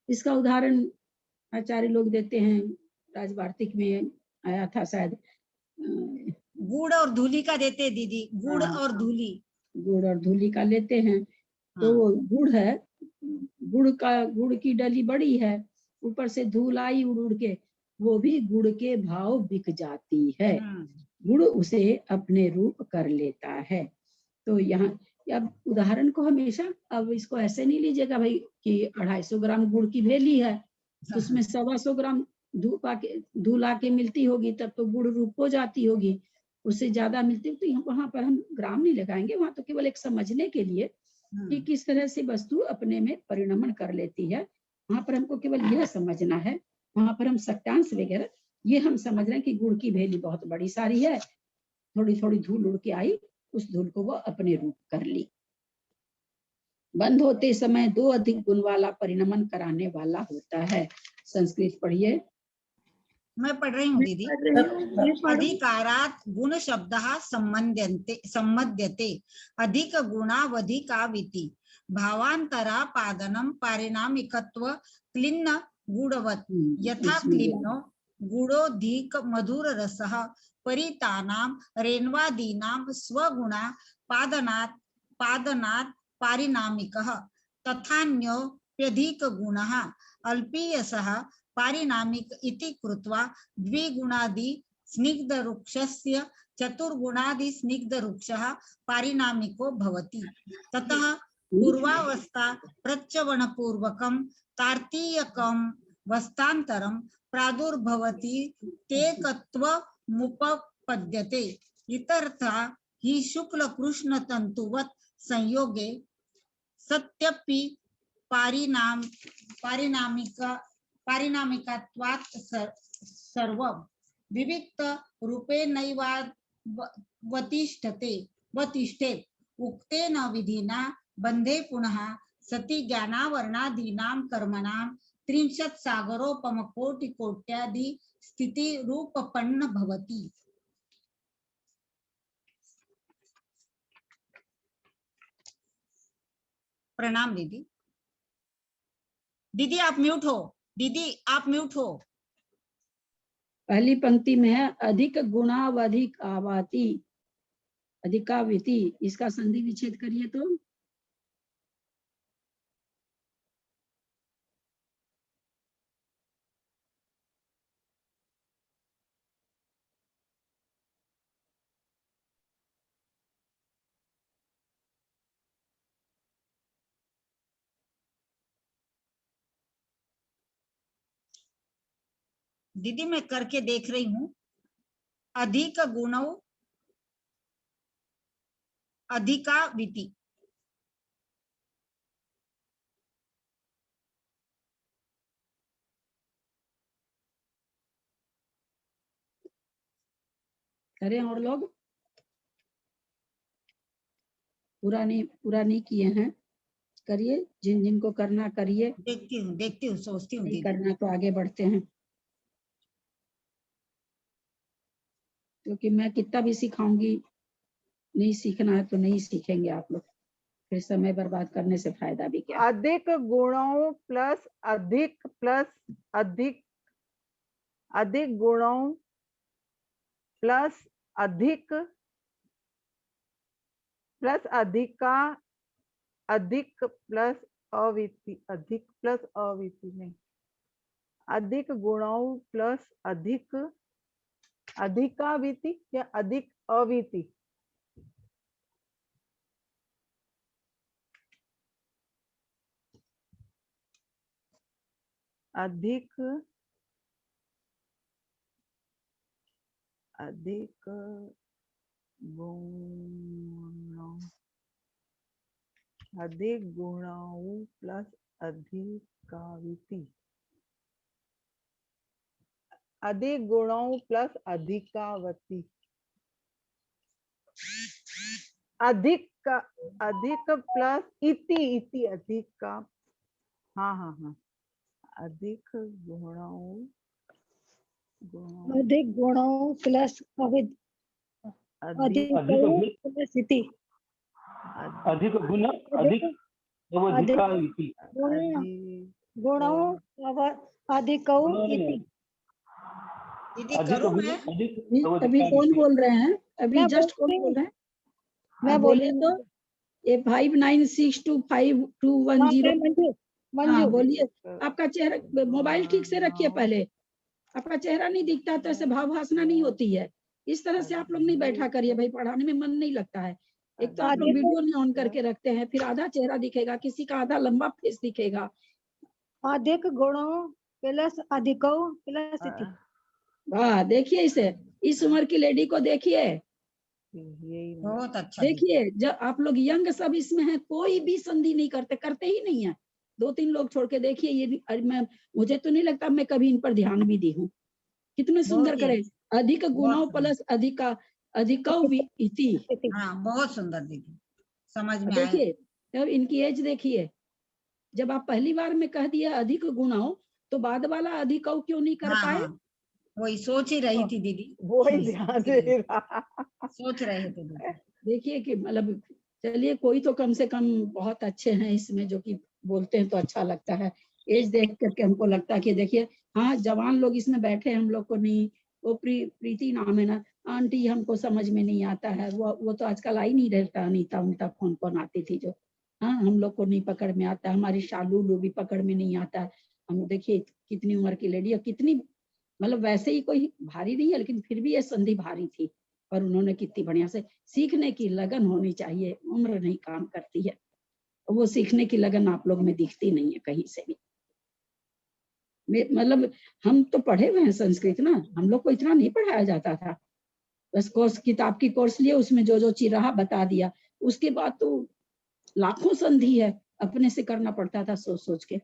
इसका उदाहरण आचार्य लोग देते हैं, राजवार्तिक में आया था शायद, गुड़ और धूली का देते दीदी, गुड़ और धूली, गुड़ और धूली का लेते हैं। तो वो गुड़ है, गुड़ की डली बड़ी है, ऊपर से धूल आई उड़ उड़ के, वो भी गुड़ के भाव बिक जाती है। गुड़ उसे अपने रूप कर लेता है। तो यहाँ अब उदाहरण को हमेशा, अब इसको ऐसे नहीं लीजिएगा भाई कि 250 ग्राम गुड़ की भेली है तो उसमें 125 ग्राम धूल आके मिलती होगी, तब तो गुड़ रूप हो जाती होगी। उससे ज्यादा मिलती है तो वहां पर हम ग्राम नहीं लगाएंगे, वहां तो केवल एक समझने के लिए कि किस तरह से वस्तु अपने में परिणमन कर लेती है। वहां पर हमको केवल यह समझना है, वहां पर हम सत्यांश वगैरह ये हम समझ रहे हैं कि गुड़ की भेली बहुत बड़ी सारी है, थोड़ी थोड़ी धूल उड़ के आई, उस धूल को वो अपने रूप कर ली। बंद होते समय दो अधिक गुण वाला परिणमन कराने वाला होता है। संस्कृत पढ़िए। मैं पढ़ रही हूँ दीदी। अधिकारात गुण शब्दः सम्मद्यते, अधिक गुणावधिकाविति, भावांतरापादनम पारिणामिकत्व क्लिन्न गुणवत्, यथा क्लिन्नो गुणोधिक मधुर रसः परितानां रेण्वादीनां स्वगुणा पादनात् पारिणामिकः, तथान्योप्यधिक गुणः अल्पीयसः पारिणामिक इति कृत्वा द्विगुणादि स्निग्धवृक्षस्य चतुर्गुणादि स्निग्धवृक्षः पारिणामिको भवति। ततः पूर्वावस्था प्रच्यवनपूर्वकं तार्तीयकं वस्तान्तरं प्रादुर्भवति तेकत्वमुपपद्यते। इतरथा हि शुक्ल कृष्ण तंतुवत् संयोगे सत्यपि पारिणामिकत्वात् सर्वं विविक्त रूपेणैवावतिष्ठेत्। उक्तेन विधिना बंधे पुनः सति ज्ञानावरणादीनां कर्मणां 30 सागरोपमकोटिकोट्यादि स्थिति रूपपन्न भवति। प्रणाम दीदी। दीदी आप म्यूट हो, दीदी आप म्यूट हो। पहली पंक्ति में है अधिक गुणावधिक आवाति, अधिकाविति, इसका संधि विच्छेद करिए तो दीदी मैं करके देख रही हूँ। अधिक गुणों अधिकाविति, करें और लोग पूरा नहीं किए हैं, करिए, जिन जिनको करना करिए। देखती हूँ सोचती हूँ। नहीं करना तो आगे बढ़ते हैं, क्योंकि मैं कितना भी सिखाऊंगी, नहीं सीखना है तो नहीं सीखेंगे आप लोग, फिर समय बर्बाद करने से फायदा भी क्या। अधिक गुणों प्लस अधिक गुणों प्लस अधिक प्लस अधिका अधिक प्लस अविति अधिक प्लस अविति नहीं, अधिक गुणाओं प्लस अधिक अधिकाविति या अधिक अविति। अधिक अधिक गुणों अधिक गुणाओं प्लस अधिकाविति, अधिक गुणों प्लस अधिकावती, अधिक अधिक प्लस इति इति अधिक का, हाँ हाँ हाँ, अधिक गुणों अधिक गुणों प्लस अविद अधिक अधिक प्लस इति अधिक गुण अधिक अवधिकाविति। गुणों अधिकौ इति। दीदी अधिक करूँ गुण मैं? अधिक अभी कौन बोल रहे हैं? अभी मैं जस्ट बोल कौन रही बोल रहे हैं? मैं आप बोल बोलिए रही तो। हूँ। ये 59625210। हाँ, मैं मंजू हाँ मंजू बोलिए। आपका चेहरा, मोबाइल ठीक से रखिए पहले। आपका चेहरा नहीं दिखता तो ऐसे भाव भासना नहीं होती है। इस तरह से आप लोग नहीं बैठा करिए भाई, पढ़ाने में मन नहीं लगता है। एक तो आप लोग वीडियो नहीं ऑन करके रखते हैं, फिर आधा चेहरा दिखेगा, किसी का आधा लंबा फेस दिखेगा। अधिक गुणों प्लस अधिकौ प्लस इति। वाह, देखिए इसे, इस उम्र की लेडी को देखिए, बहुत अच्छा देखिए जब आप लोग यंग सब इसमें हैं, कोई भी संधि नहीं करते, करते ही नहीं है। 2-3 लोग छोड़ के देखिए, ये भी मैं, मुझे तो नहीं लगता मैं कभी इन पर ध्यान भी दी हूँ। कितने सुंदर करे, अधिक गुणों प्लस अधिका अधिकौ इति। हाँ, बहुत सुंदर दीदी, समझ में आया। देखिए तब इनकी एज देखिए, जब आप पहली बार में कह दिया अधिक गुणों, तो बाद वाला अधिकौ क्यों नहीं कर हाँ, पाए? हाँ, वही सोच ही रही थी दीदी, वही ध्यान दे रहा। सोच रहे थे दीदी। देखिए कि मतलब, चलिए कोई तो कम से कम बहुत अच्छे हैं इसमें, जो कि बोलते हैं तो अच्छा लगता है। एज देख करके हमको लगता है कि देखिए, हाँ जवान लोग इसमें बैठे हैं, हम लोग को नहीं। वो प्रीति नाम है ना, आंटी हमको समझ में नहीं आता है, वो तो आजकल आई नहीं रहता, अनीता उनता कौन आती थी जो, हाँ हम लोग को नहीं पकड़ में आता। हमारी शालू लो भी पकड़ में नहीं आता है। हम देखिए कितनी उम्र की लेडी, और कितनी मतलब वैसे ही कोई भारी नहीं है, लेकिन फिर भी ये संधि भारी थी। और उन्होंने कितनी बढ़िया से, सीखने की लगन होनी चाहिए, उम्र नहीं काम करती है। वो सीखने की लगन आप लोग में दिखती नहीं है कहीं से भी। मतलब हम तो पढ़े हुए हैं संस्कृत ना, हम लोग को इतना नहीं पढ़ाया जाता था। बस कोर्स, किताब की कोर्स लिए, उसमें जो जो चीज रहा बता दिया। उसके बाद तो लाखों संधि है, अपने से करना पड़ता था सोच सोच के।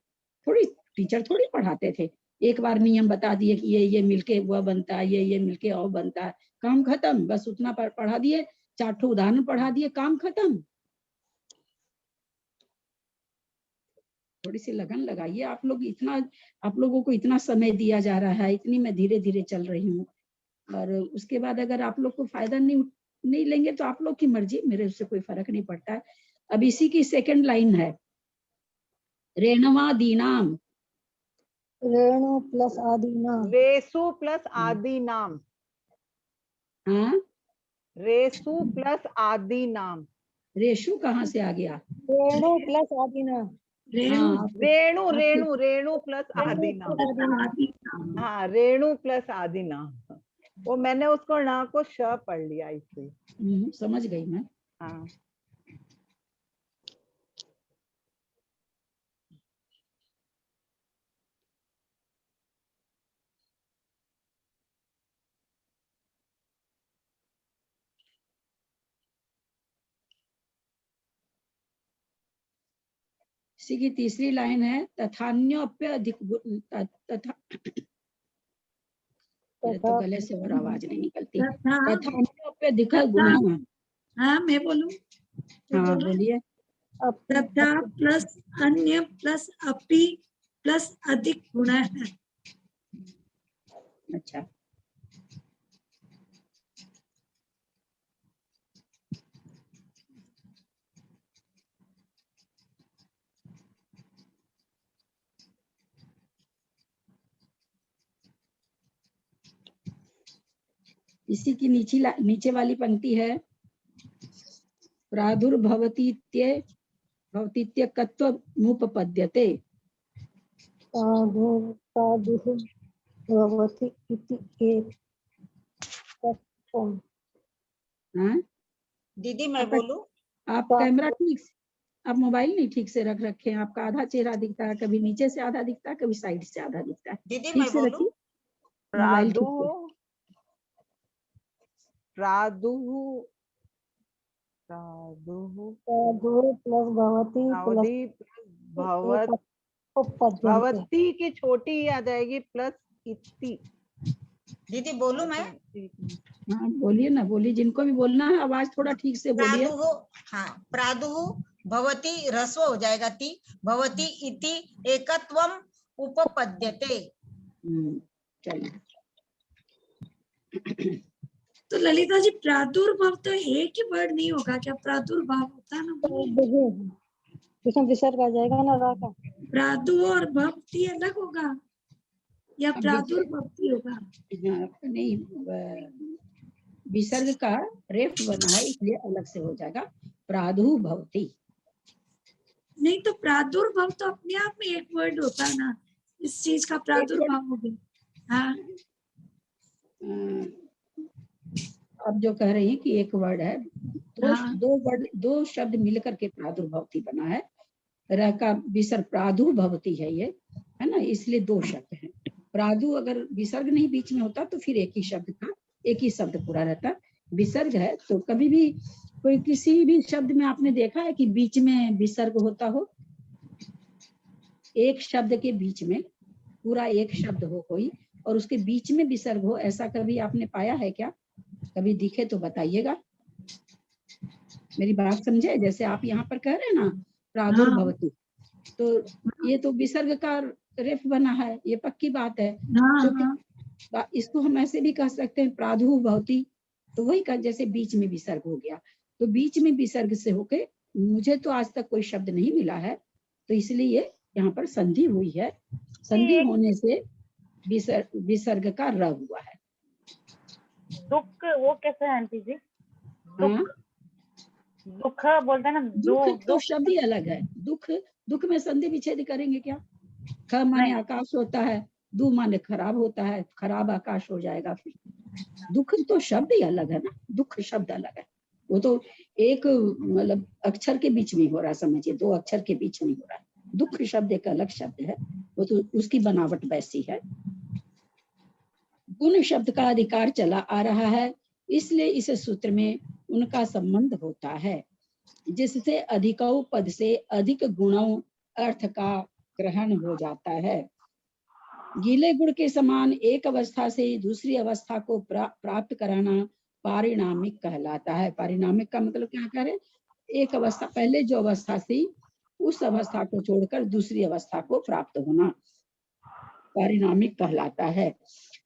थोड़ी टीचर थोड़ी पढ़ाते थे, एक बार नियम बता दिए कि ये मिलके वह बनता है, ये मिलके और बनता है, काम खत्म। बस उतना पढ़ा दिए, 4 उदाहरण पढ़ा दिए, काम खत्म। थोड़ी सी लगन लगाइए आप लोग। इतना आप लोगों को इतना समय दिया जा रहा है, इतनी मैं धीरे धीरे चल रही हूँ। और उसके बाद अगर आप लोग को फायदा नहीं लेंगे तो आप लोग की मर्जी, मेरे उससे कोई फर्क नहीं पड़ता है। अब इसी की सेकंड लाइन है, रेणवादीनाम। रेणु प्लस आदिनाम। रेसु प्लस आदि नाम। हाँ, रेसु प्लस आदि नाम। रेशु कहाँ से आ गया? रेणु प्लस आदिनाम। हाँ, रेणु रेणु रेणु प्लस आदि नाम। आदिनाम। हाँ, रेणु प्लस आदि नाम। वो मैंने उसको ना को श पढ़ लिया इसलिए। समझ गई मैं। हाँ, इसी की तीसरी लाइन है, तथान्योप्य अधिक तथा, तो गले से और आवाज नहीं निकलती। तथान्योप्य अधिक गुण। हाँ मैं बोलूं? हाँ बोलिए। तथा प्लस अन्य प्लस अपि प्लस अधिक गुण है। अच्छा, इसी की नीचे वाली पंक्ति है प्रादुर्भवतीत्यकत्वमुपपद्यते। भवति इति एकत्वम्। हाँ? दीदी मैं बोलूं? आप कैमरा ठीक से, आप मोबाइल नहीं ठीक से रख रखे हैं, आपका आधा चेहरा दिखता है, कभी नीचे से आधा दिखता है, कभी साइड से आधा दिखता है। दीदी ठीक मैं से बोलूं? रखिए मोबाइल ठीक से। प्रादुः प्लस भवति प्लस उपपद्यन्ते। भवती की छोटी आ जाएगी प्लस इति। दीदी बोलूं मैं? हाँ बोलिए ना, बोलिए, जिनको भी बोलना है आवाज थोड़ा ठीक से बोलिए। हाँ, प्रादुः भवति ह्रस्व हो जाएगा ति, भवति इति एकत्वम उपपद्यते। चलिए। तो ललिता जी प्रादुर्भाव तो एक ही वर्ड नहीं होगा क्या? प्रादुर्भाव होता है ना, इसमें विसर्ग आ जाएगा ना रा का। प्रादु और भक्ति अलग होगा या प्रादुर्भक्ति होगा? नहीं, विसर्ग का रेफ बना है इसलिए अलग से हो जाएगा प्रादुर्भवति। नहीं तो प्रादुर्भाव तो अपने आप में एक वर्ड होता है ना, इस चीज का प्रादुर्भाव हो गया। हाँ अब जो कह रही है कि एक वर्ड है, हाँ। दो शब्द मिलकर के प्रादुर्भवति बना है। र का विसर्ग प्रादुर्भवति है ये, है ना, इसलिए दो शब्द हैं। प्रादु अगर विसर्ग नहीं बीच में होता तो फिर एक ही शब्द पूरा रहता। विसर्ग है तो कभी भी कोई किसी भी शब्द में आपने देखा है कि बीच में विसर्ग होता हो? एक शब्द के बीच में पूरा एक शब्द हो कोई और उसके बीच में विसर्ग हो, ऐसा कभी आपने पाया है क्या? कभी दिखे तो बताइएगा। मेरी बात समझे? जैसे आप यहाँ पर कह रहे हैं ना प्रादुर्भवति, तो ये तो विसर्ग का रेफ बना है, ये पक्की बात है। तो इसको हम ऐसे भी कह सकते हैं प्रादुर्भवति, तो वही का जैसे बीच में विसर्ग हो गया। तो बीच में विसर्ग से होके मुझे तो आज तक कोई शब्द नहीं मिला है, तो इसलिए यहाँ पर संधि हुई है। संधि होने से विसर्ग का र हुआ है। दुख वो कैसे है आंटी जी? दुख बोलते हैं ना, दुख तो शब्द ही अलग है। दुख में संधि विच्छेद करेंगे क्या? ख माने आकाश होता है, दु माने खराब होता है, खराब आकाश हो जाएगा। फिर दुख तो शब्द ही अलग है ना, दुख शब्द अलग है। वो तो एक मतलब अक्षर के बीच में हो रहा है, समझिए, दो अक्षर के बीच में हो रहा है। दुख शब्द एक अलग शब्द है, वो तो उसकी बनावट वैसी है। गुण शब्द का अधिकार चला आ रहा है, इसलिए इस सूत्र में उनका संबंध होता है, जिससे अधिकौ पद से अधिक गुणों अर्थ का ग्रहण हो जाता है। गीले गुण के समान एक अवस्था से दूसरी अवस्था को प्राप्त कराना पारिणामिक कहलाता है। पारिणामिक का मतलब क्या कह रहे? एक अवस्था, पहले जो अवस्था थी उस अवस्था को छोड़कर दूसरी अवस्था को प्राप्त होना पारिणामिक कहलाता है।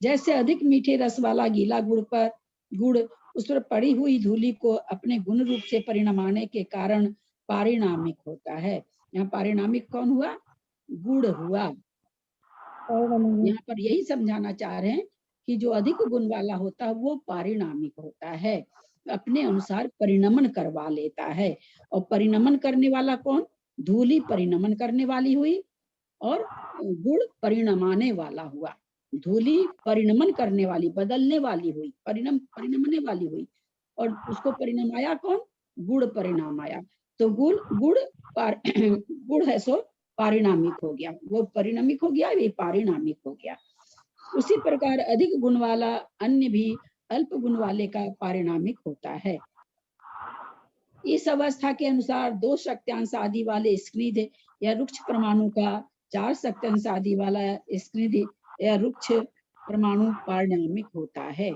जैसे अधिक मीठे रस वाला गीला गुड़ उस पर पड़ी हुई धूली को अपने गुण रूप से परिणमाने के कारण पारिणामिक होता है। यहाँ पारिणामिक कौन हुआ? गुड़ हुआ। यहाँ पर यही समझाना चाह रहे हैं कि जो अधिक गुण वाला होता है वो पारिणामिक होता है, अपने अनुसार परिणमन करवा लेता है। और परिणमन करने वाला कौन? धूली परिणमन करने वाली हुई और गुड़ परिणमाने वाला हुआ। धूली परिणमन करने वाली, बदलने वाली हुई, परिणमने वाली हुई, और उसको परिणमाया कौन? गुड़ परिणामाया। तो गुड़ है सो पारिणामिक हो गया, वो परिणामिक हो गया, ये पारिणामिक हो गया। उसी प्रकार अधिक गुण वाला अन्य भी अल्प गुण वाले का पारिणामिक होता है। इस अवस्था के अनुसार 2 शक्त्यांश आदि वाले स्क्निध या रुक्ष परमाणु का 4 शक्त्यांश आदि वाला स्क्निध या रुक्ष परमाणु पारिणामिक होता है।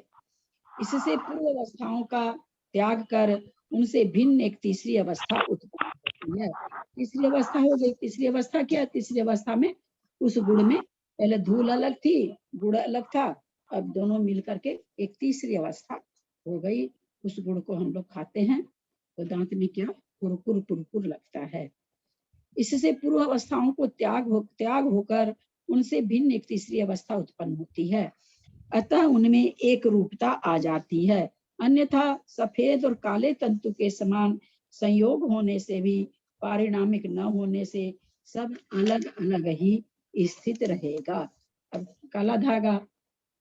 इससे पूर्व अवस्थाओं का त्याग कर उनसे भिन्न एक तीसरी अवस्था उत्पन्न होती है। तीसरी अवस्था हो गई। तीसरी अवस्था क्या? तीसरी अवस्था में उस गुड़ में पहले धूल अलग थी, गुड़ अलग था, अब दोनों मिल करके एक तीसरी अवस्था हो गई। उस गुड़ को हम लोग खाते हैं तो दांत में क्या कुरकुर लगता है। इससे पूर्व अवस्थाओं को त्याग होकर उनसे भिन्न एक तीसरी अवस्था उत्पन्न होती है। अतः उनमें एक रूपता आ जाती है। अन्यथा सफेद और काले तंतु के समान संयोग होने से भी पारिणामिक न होने से सब अलग अलग ही स्थित रहेगा। अब काला धागा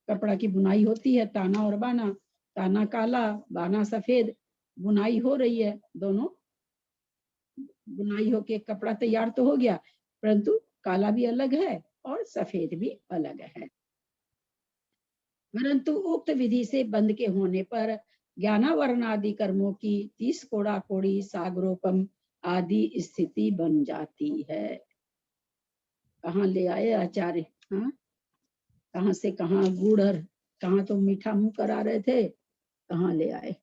कपड़ा की बुनाई होती है, ताना और बाना, ताना काला बाना सफेद, बुनाई हो रही है, दोनों बुनाई होके कपड़ा तैयार तो हो गया, परंतु काला भी अलग है और सफेद भी अलग है। परंतु उक्त विधि से बंध के होने पर ज्ञानावरण आदि कर्मों की 30 कोड़ा कोड़ी सागरोपम आदि स्थिति बन जाती है। कहाँ ले आए आचार्य, हाँ कहाँ से कहाँ गुड़, कहाँ तो मीठा मुंह करा रहे थे, कहाँ ले आए।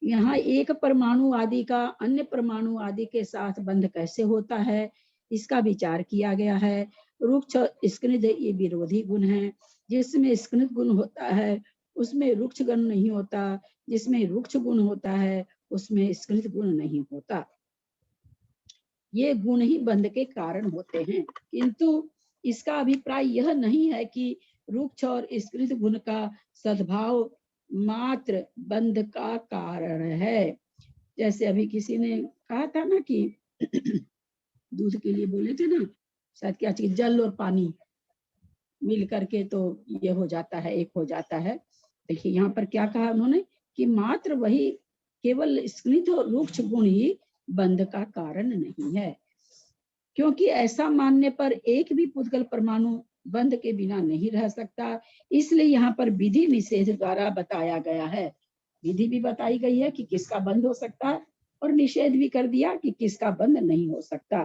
यहाँ एक परमाणु आदि का अन्य परमाणु आदि के साथ बंध कैसे होता है, इसका विचार किया गया है। रुक्ष स्कनिध ये विरोधी गुण है। जिसमें स्कनिध गुण होता है उसमें रुक्ष गुण नहीं होता, जिसमें रुक्ष गुण होता है उसमें स्कनिध गुण नहीं होता। ये गुण ही बंध के कारण होते हैं, किंतु इसका अभिप्राय यह नहीं है कि रुक्ष और स्कनिध गुण का सद्भाव मात्र बंध का कारण है। जैसे अभी किसी ने कहा था ना कि दूध के लिए बोले थे ना, शायद क्या चीज, जल और पानी मिल करके तो ये हो जाता है, एक हो जाता है। देखिए यहाँ पर क्या कहा उन्होंने कि मात्र वही केवल स्कनिध और रुक्ष गुण ही बंध का कारण नहीं है, क्योंकि ऐसा मानने पर एक भी पुद्गल परमाणु बंध के बिना नहीं रह सकता। इसलिए यहाँ पर विधि निषेध द्वारा बताया गया है। विधि भी बताई गई है कि किसका बंध हो सकता है और निषेध भी कर दिया कि किसका बंध नहीं हो सकता।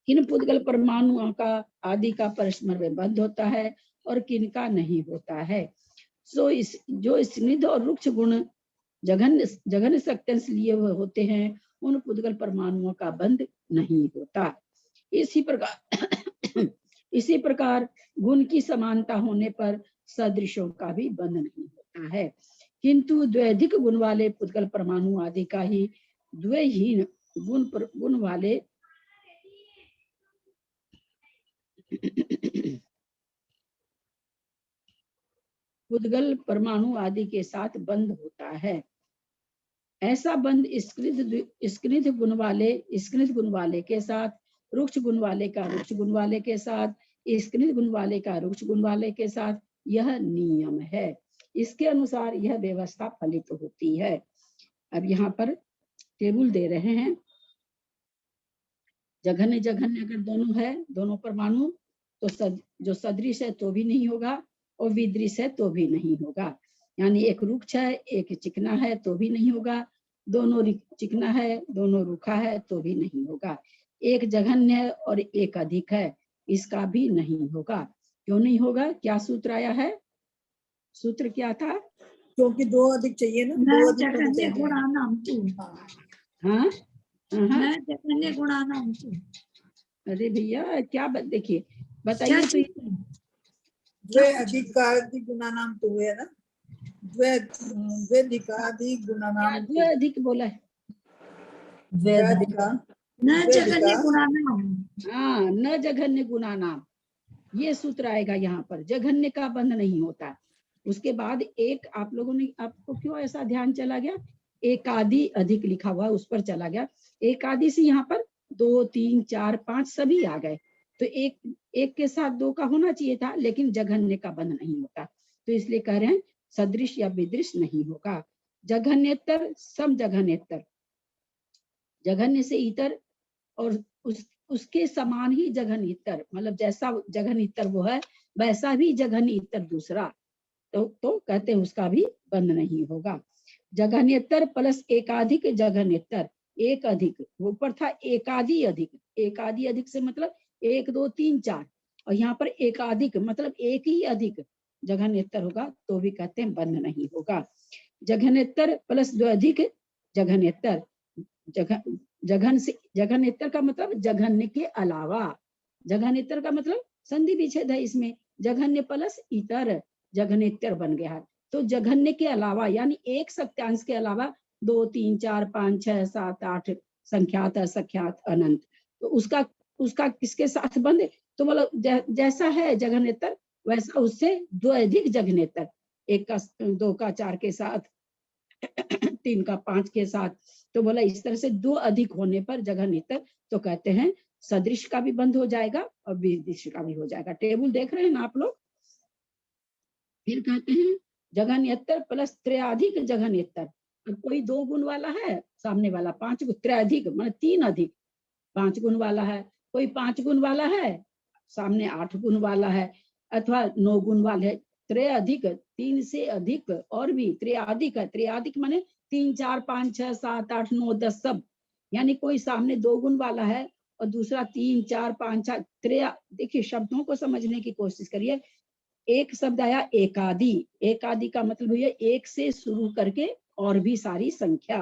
किन पुद्गल परमाणुओं का आदि का परस्पर में बंध होता है और किन का नहीं होता है। सो इस जो स्निग्ध और रुक्ष गुण जघन्य शक्ति से लिए हुए होते हैं उन पुद्गल परमाणुओं का बंध नहीं होता। इसी प्रकार गुण की समानता होने पर सदृशों का भी बंध नहीं होता है, किंतु द्वैधिक गुण वाले पुद्गल परमाणु आदि का ही द्वैहीन गुण वाले पुद्गल परमाणु आदि के साथ बंध होता है। ऐसा बंध स्कनिध गुण वाले के साथ, रुक्ष गुण वाले का रुक्ष गुण वाले के साथ, स्कनिध गुण वाले का रुक्ष गुण वाले के साथ यह नियम है। इसके अनुसार यह व्यवस्था फलित होती है। अब यहाँ पर टेबल दे रहे हैं। जघन्य जघन्य अगर दोनों है, दोनों परमाणु, तो जो सदृश है तो भी नहीं होगा और विदृश है तो भी नहीं होगा। यानी एक रुक्ष है एक चिकना है तो भी नहीं होगा, दोनों चिकना है दोनों रूखा है तो भी नहीं होगा। एक जघन्य है और एक अधिक है, इसका भी नहीं होगा। क्यों नहीं होगा? क्या सूत्र आया है? सूत्र क्या था? क्योंकि दो अधिक चाहिए ना, दो अधिक होने चाहिए। हाँ जघन्य गुणानाम। अरे भैया क्या देखिए बताइए तो। द्वे अधिकादि गुणानाम तो हुए ना, द्वैधिकादि गुणानाम। द्वे अधिक बोला है, न जघन्य गुणानाम। हाँ, न जघन्य गुणानाम, ये सूत्र आएगा यहाँ पर। जघन्य का बंध नहीं होता। उसके बाद एक, आप लोगों ने, आपको क्यों ऐसा ध्यान चला गया? एकादि अधिक लिखा हुआ उस पर चला गया। एकादि से यहाँ पर 2 3 4 5 सभी आ गए, तो एक के साथ 2 का होना चाहिए था, लेकिन जघन्य का बंध नहीं होता, तो इसलिए कह रहे हैं सदृश या विदृश नहीं होगा। जघन्यतर सम जघन्यतर, जघन्य से इतर और उसके समान ही जघन्यतर, मतलब जैसा जघन्यतर वो है वैसा भी जघन्यतर दूसरा, तो कहते हैं उसका भी बंध नहीं होगा। जघन्यतर प्लस एकाधिक जघन्यतर, एक अधिक, ऊपर था एकादि अधिक, एकादि अधिक से मतलब 1 2 3 4, और यहाँ पर एकाधिक मतलब एक ही अधिक जघन्यतर होगा तो भी कहते हैं बंध नहीं होगा। जघन्यतर प्लस द्वैधिक जघन्यतर, जघन्यतर का मतलब जघन्य के अलावा, जघन्यतर का मतलब संधि विच्छेद है इसमें, जघन्य प्लस इतर जघन्यतर बन गया है। तो जघन्य के अलावा यानी एक सत्यांश के अलावा 2 3 4 5 6 7 8 संख्यात असंख्यात अनंत, तो उसका किसके साथ बंध? तो मतलब जैसा है जघन्यतर वैसा उससे 2 अधिक जघन्यतर, 1 का 2 का 4 के साथ, 3 का 5 के साथ, तो बोला इस तरह से 2 अधिक होने पर जघन्यतर तो कहते हैं सदृश का भी बंध हो जाएगा और विदिश का भी हो जाएगा। टेबल देख रहे हैं ना आप लोग। फिर कहते हैं जघन्यतर प्लस त्रयाधिक जघन्यतर। अब कोई 2 गुण वाला है, सामने वाला 5 गुण, त्रयाधिक मतलब 3 अधिक 5 गुण वाला है, कोई 5 गुण वाला है, सामने 8 गुण वाला है, अथवा 9 गुण वाले है। त्रयाधिक 3 से अधिक और भी त्रयाधिक है। त्रयाधिक माने 3 4 5 6 7 8 9 10 सब, यानी कोई सामने 2 गुण वाला है और दूसरा 3 4 5 6 त्रया। देखिए शब्दों को समझने की कोशिश करिए। एक शब्द आया एकादि, एकादि का मतलब हुआ 1 से शुरू करके और भी सारी संख्या।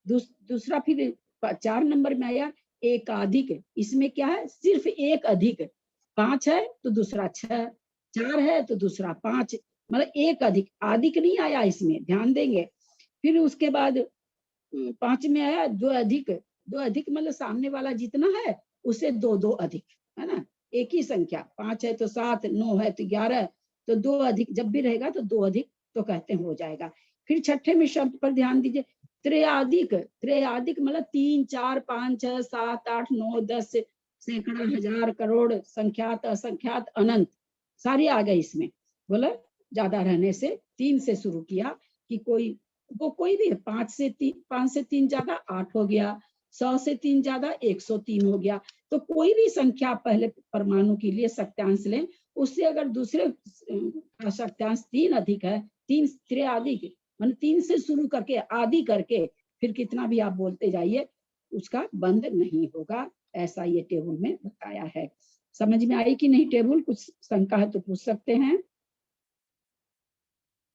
दूसरा फिर 4 नंबर में आया एकाधिक, इसमें क्या है सिर्फ एक अधिक, 5 है तो दूसरा 6, 4 है तो दूसरा 5, मतलब एक अधिक, अधिक नहीं आया इसमें, ध्यान देंगे। फिर उसके बाद 5 में आया 2 अधिक, 2 अधिक मतलब सामने वाला जितना है उसे 2 2 अधिक, है ना, एक ही संख्या। 5 है तो 7, 9 है तो 11, तो 2 अधिक जब भी रहेगा तो 2 अधिक तो कहते हैं हो जाएगा। फिर छठे में शब्द पर ध्यान दीजिए, त्रयाधिक, त्रयाधिक मतलब 3 4 5 6 7 8 9 10 सैकड़ा हजार करोड़ संख्यात असंख्यात अनंत सारी आ गई इसमें। बोला ज्यादा रहने से 3 से शुरू किया कि कोई भी 5 से 3 ज्यादा 8 हो गया, 100 से 3 ज्यादा 103 हो गया। तो कोई भी संख्या पहले परमाणु के लिए सत्यांश लें, उससे अगर दूसरे का सत्यांश 3 अधिक है, 3 त्रयाधिक मान 3 से शुरू करके आदि करके फिर कितना भी आप बोलते जाइए उसका बंध नहीं होगा। ऐसा ये टेबल में बताया है। समझ में आई कि नहीं टेबल? कुछ शंका है तो पूछ सकते हैं।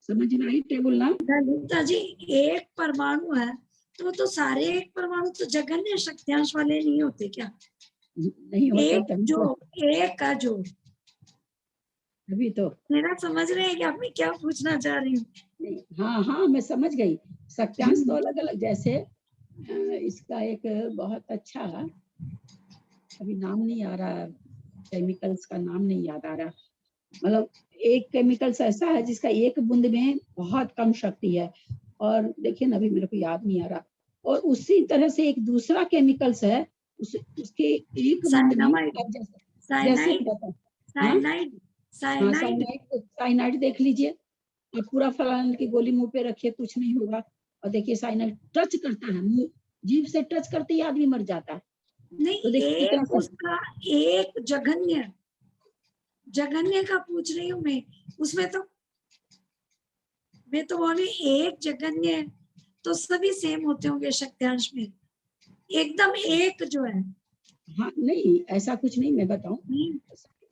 समझ में आई टेबल ना? ललिता जी एक परमाणु है तो सारे एक परमाणु तो जघन्य सत्यांश वाले नहीं होते क्या? नहीं होते एक तभी जो तो, एक का जो अभी तो मेरा समझ रहे हैं कि आप मैं क्या पूछना चाह रही हूँ? हाँ हाँ मैं समझ गई। सत्यांश तो अलग अलग, जैसे इसका एक बहुत अच्छा, अभी नाम नहीं आ रहा, केमिकल्स का नाम नहीं याद आ रहा, मतलब एक केमिकल्स ऐसा है जिसका एक बूंद में बहुत कम शक्ति है, और देखिए ना अभी मेरे को याद नहीं आ रहा। और उसी तरह से एक दूसरा केमिकल्स है, उसके एक बूंद में जैसे साइनाइड देख लीजिए, आप पूरा फलाने की गोली मुंह पे रखिए कुछ नहीं होगा, और देखिए साइनाइड टच करता है, मुंह जीभ से टच करते ही आदमी मर जाता है। नहीं तो देखिए एक उसका एक जघन्य का पूछ रही हूँ मैं, उसमें तो मैं तो बोली एक जघन्य है तो सभी सेम होते होंगे सत्यांश में, एकदम एक जो है। हाँ नहीं ऐसा कुछ नहीं, मैं बताऊं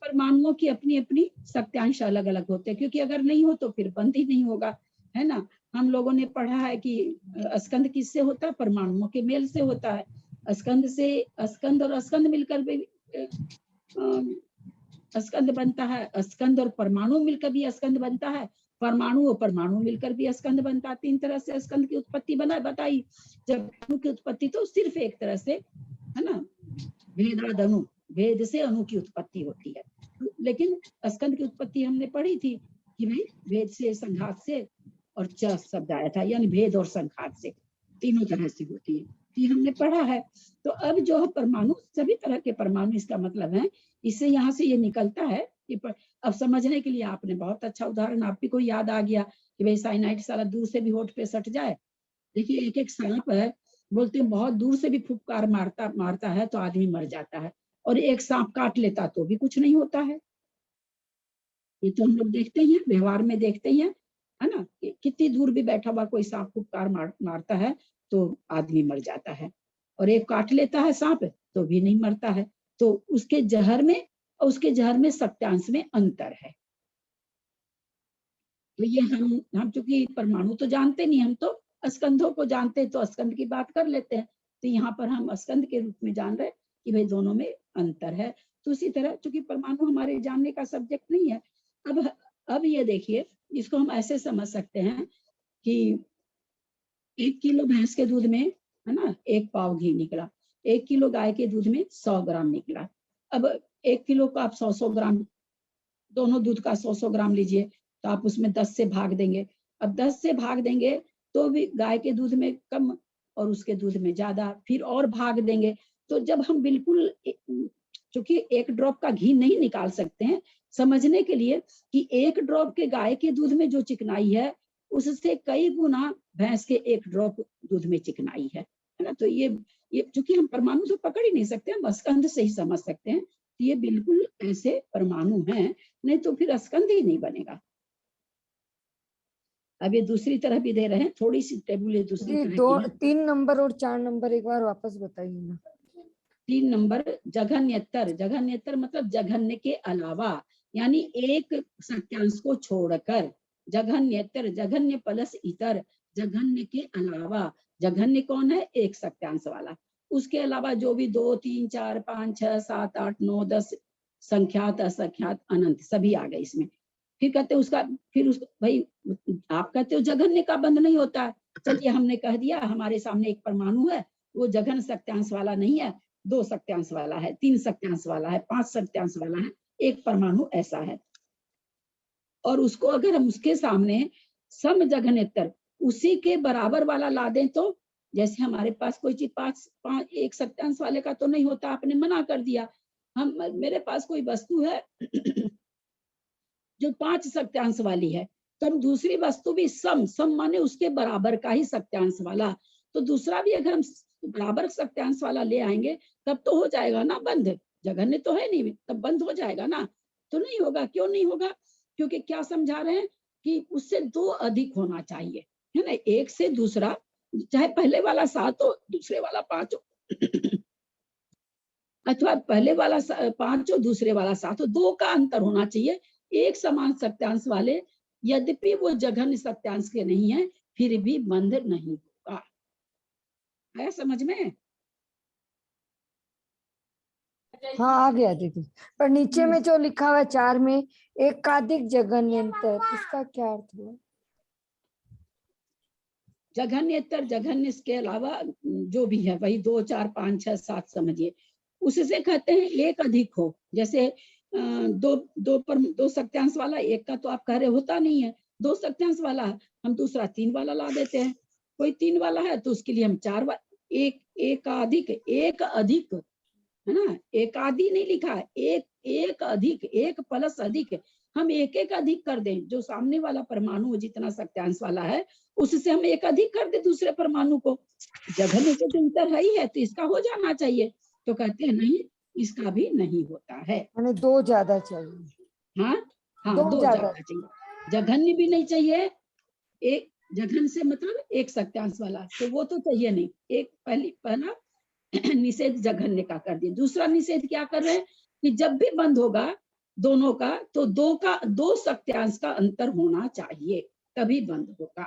परमाणुओं की अपनी अपनी सत्यांश अलग अलग होते हैं, क्योंकि अगर नहीं हो तो फिर बंद ही नहीं होगा, है ना। हम लोगों ने पढ़ा है कि स्कंद किससे होता है? परमाणुओं के मेल से होता है। स्कंद से स्कंद और स्कंद मिलकर भी स्कंद बनता है, स्कंद और परमाणु मिलकर भी स्कंद बनता है, परमाणु और परमाणु मिलकर भी स्कंद बनता है। 3 तरह से स्कंद की उत्पत्ति बताई। जब अणु की उत्पत्ति तो सिर्फ एक तरह से, है ना, भेदाद अणु, भेद से अणु की उत्पत्ति होती है। लेकिन स्कंद की उत्पत्ति हमने पढ़ी थी कि भाई भेद से, संघात से और च शब्द आया था, यानी भेद और संघात से, तीनों तरह से होती है, ये हमने पढ़ा है। तो अब जो है परमाणु, सभी तरह के परमाणु, इसका मतलब है इससे यहाँ से ये निकलता है कि अब समझने के लिए आपने बहुत अच्छा उदाहरण आप भी को याद आ गया कि भाई साइनाइड सारा दूर से भी होठ पे सट जाए। देखिए एक एक सांप है, बोलते हैं बहुत दूर से भी फुफकार मारता है तो आदमी मर जाता है, और एक सांप काट लेता तो भी कुछ नहीं होता है। ये तो हम लोग देखते ही हैं, व्यवहार में देखते ही हैं, है ना, कितनी दूर भी बैठा हुआ कोई सांप फुफकार मारता है तो आदमी मर जाता है, और एक काट लेता है सांप तो भी नहीं मरता है। तो उसके जहर में और उसके जहर में सत्यांश में अंतर है। तो ये हम चूंकि परमाणु तो जानते नहीं, हम तो स्कंधों को जानते हैं तो स्कंध की बात कर लेते हैं। तो यहाँ पर हम स्कंध के रूप में जान रहे हैं कि भाई दोनों में अंतर है। तो उसी तरह चूंकि परमाणु हमारे जानने का सब्जेक्ट नहीं है, अब ये देखिए, इसको हम ऐसे समझ सकते हैं कि 1 किलो भैंस के दूध में, है ना, 1 पाव घी निकला, 1 किलो गाय के दूध में 100 ग्राम निकला। अब 1 किलो को आप 100 ग्राम दोनों दूध का 100-100 ग्राम लीजिए, तो आप उसमें 10 से भाग देंगे। अब 10 से भाग देंगे तो भी गाय के दूध में कम और उसके दूध में ज्यादा, फिर और भाग देंगे। तो जब हम बिल्कुल, चूंकि एक ड्रॉप का घी नहीं निकाल सकते हैं, समझने के लिए कि एक ड्रॉप के गाय के दूध में जो चिकनाई है उससे कई गुना भैंस के एक ड्रॉप दूध में चिकनाई है ना। तो ये चूंकि हम परमाणु तो पकड़ ही नहीं सकते, हम स्कंध से ही समझ सकते हैं। तो ये बिल्कुल ऐसे परमाणु हैं, नहीं तो फिर स्कंध ही नहीं बनेगा। अब ये दूसरी तरह भी दे रहे हैं, थोड़ी सी टेबल ये दूसरी जी, तरह दो की है। 3 नंबर और 4 नंबर एक बार वापस बताइए ना। 3 नंबर जघन्यतर, जघन्यतर मतलब जघन्य के अलावा, यानी एक सत्यांश को छोड़कर। जघन्यतर, जघन्य प्लस इतर, जघन्य के अलावा। जघन्य कौन है? एक सत्यांश वाला। उसके अलावा जो भी 2, 3, 4, 5, 6, 7, 8, 9, 10 संख्यात, असंख्यात, अनंत सभी आ गए इसमें। फिर कहते उसका, फिर उस भाई आप कहते हो जघन्य का बंध नहीं होता है। चलिए हमने कह दिया, हमारे सामने एक परमाणु है, वो जघन सत्यांश वाला नहीं है, 2 सत्यांश वाला है, 3 सत्यांश वाला है, 5 सत्यांश वाला है, एक परमाणु ऐसा है। और उसको अगर हम उसके सामने सम जघन्यतर उसी के बराबर वाला ला दें, तो जैसे हमारे पास कोई चीज 5 एक सत्यांश वाले का तो नहीं होता, आपने मना कर दिया। मेरे पास कोई वस्तु है जो 5 सत्यांश वाली है, तो हम दूसरी वस्तु भी सम माने उसके बराबर का ही सत्यांश वाला, तो दूसरा भी अगर हम बराबर सत्यांश वाला ले आएंगे तब तो हो जाएगा ना बंद। जघन्य तो है नहीं, तब बंद हो जाएगा ना। तो नहीं होगा, क्यों नहीं होगा? क्योंकि क्या समझा रहे हैं कि उससे 2 अधिक होना चाहिए, है ना। एक से दूसरा, चाहे पहले वाला 7 हो, दूसरे वाला 5 हो, अथवा पहले वाला 5 हो, दूसरे वाला 7 हो, 2 का अंतर होना चाहिए। एक समान सत्यांश वाले यद्यपि वो जघन्य सत्यांश के नहीं है, फिर भी बंध नहीं होगा। है समझ में? हाँ, आ गया दीदी। पर नीचे में जो लिखा हुआ है 4 में एकाधिक जघन्यंतर, इसका क्या अर्थ हुआ? जघन्यतर, जघन्य के अलावा जो भी है वही 2, 4, 5, 6, 7 समझिए। उससे कहते हैं एक अधिक हो। जैसे दो सत्यांश वाला, एक का तो आप कह रहे होता नहीं है, 2 सत्यांश वाला है, हम दूसरा 3 वाला ला देते हैं। कोई 3 वाला है तो उसके लिए हम 4 एक अधिक, है ना। एकादि नहीं लिखा है, एक अधिक, एक प्लस अधिक। हम एक अधिक कर दें, जो सामने वाला परमाणु जितना सत्यांश वाला है उससे हम एक अधिक कर दें दूसरे परमाणु को। जघन्य के तो अंतर है ही है, तो इसका हो जाना चाहिए। तो कहते हैं नहीं, इसका भी नहीं होता है, यानी 2 ज्यादा चाहिए। हाँ, 2 ज्यादा चाहिए। जघन्य भी नहीं चाहिए, एक जघन से मतलब एक सत्यांश वाला, तो वो तो चाहिए नहीं। एक पहला निषेध जघन्य का कर दिए। दूसरा निषेध क्या कर रहे हैं कि जब भी बंद होगा दोनों का, तो 2 सत्यांश का अंतर होना चाहिए, तभी बंद होगा।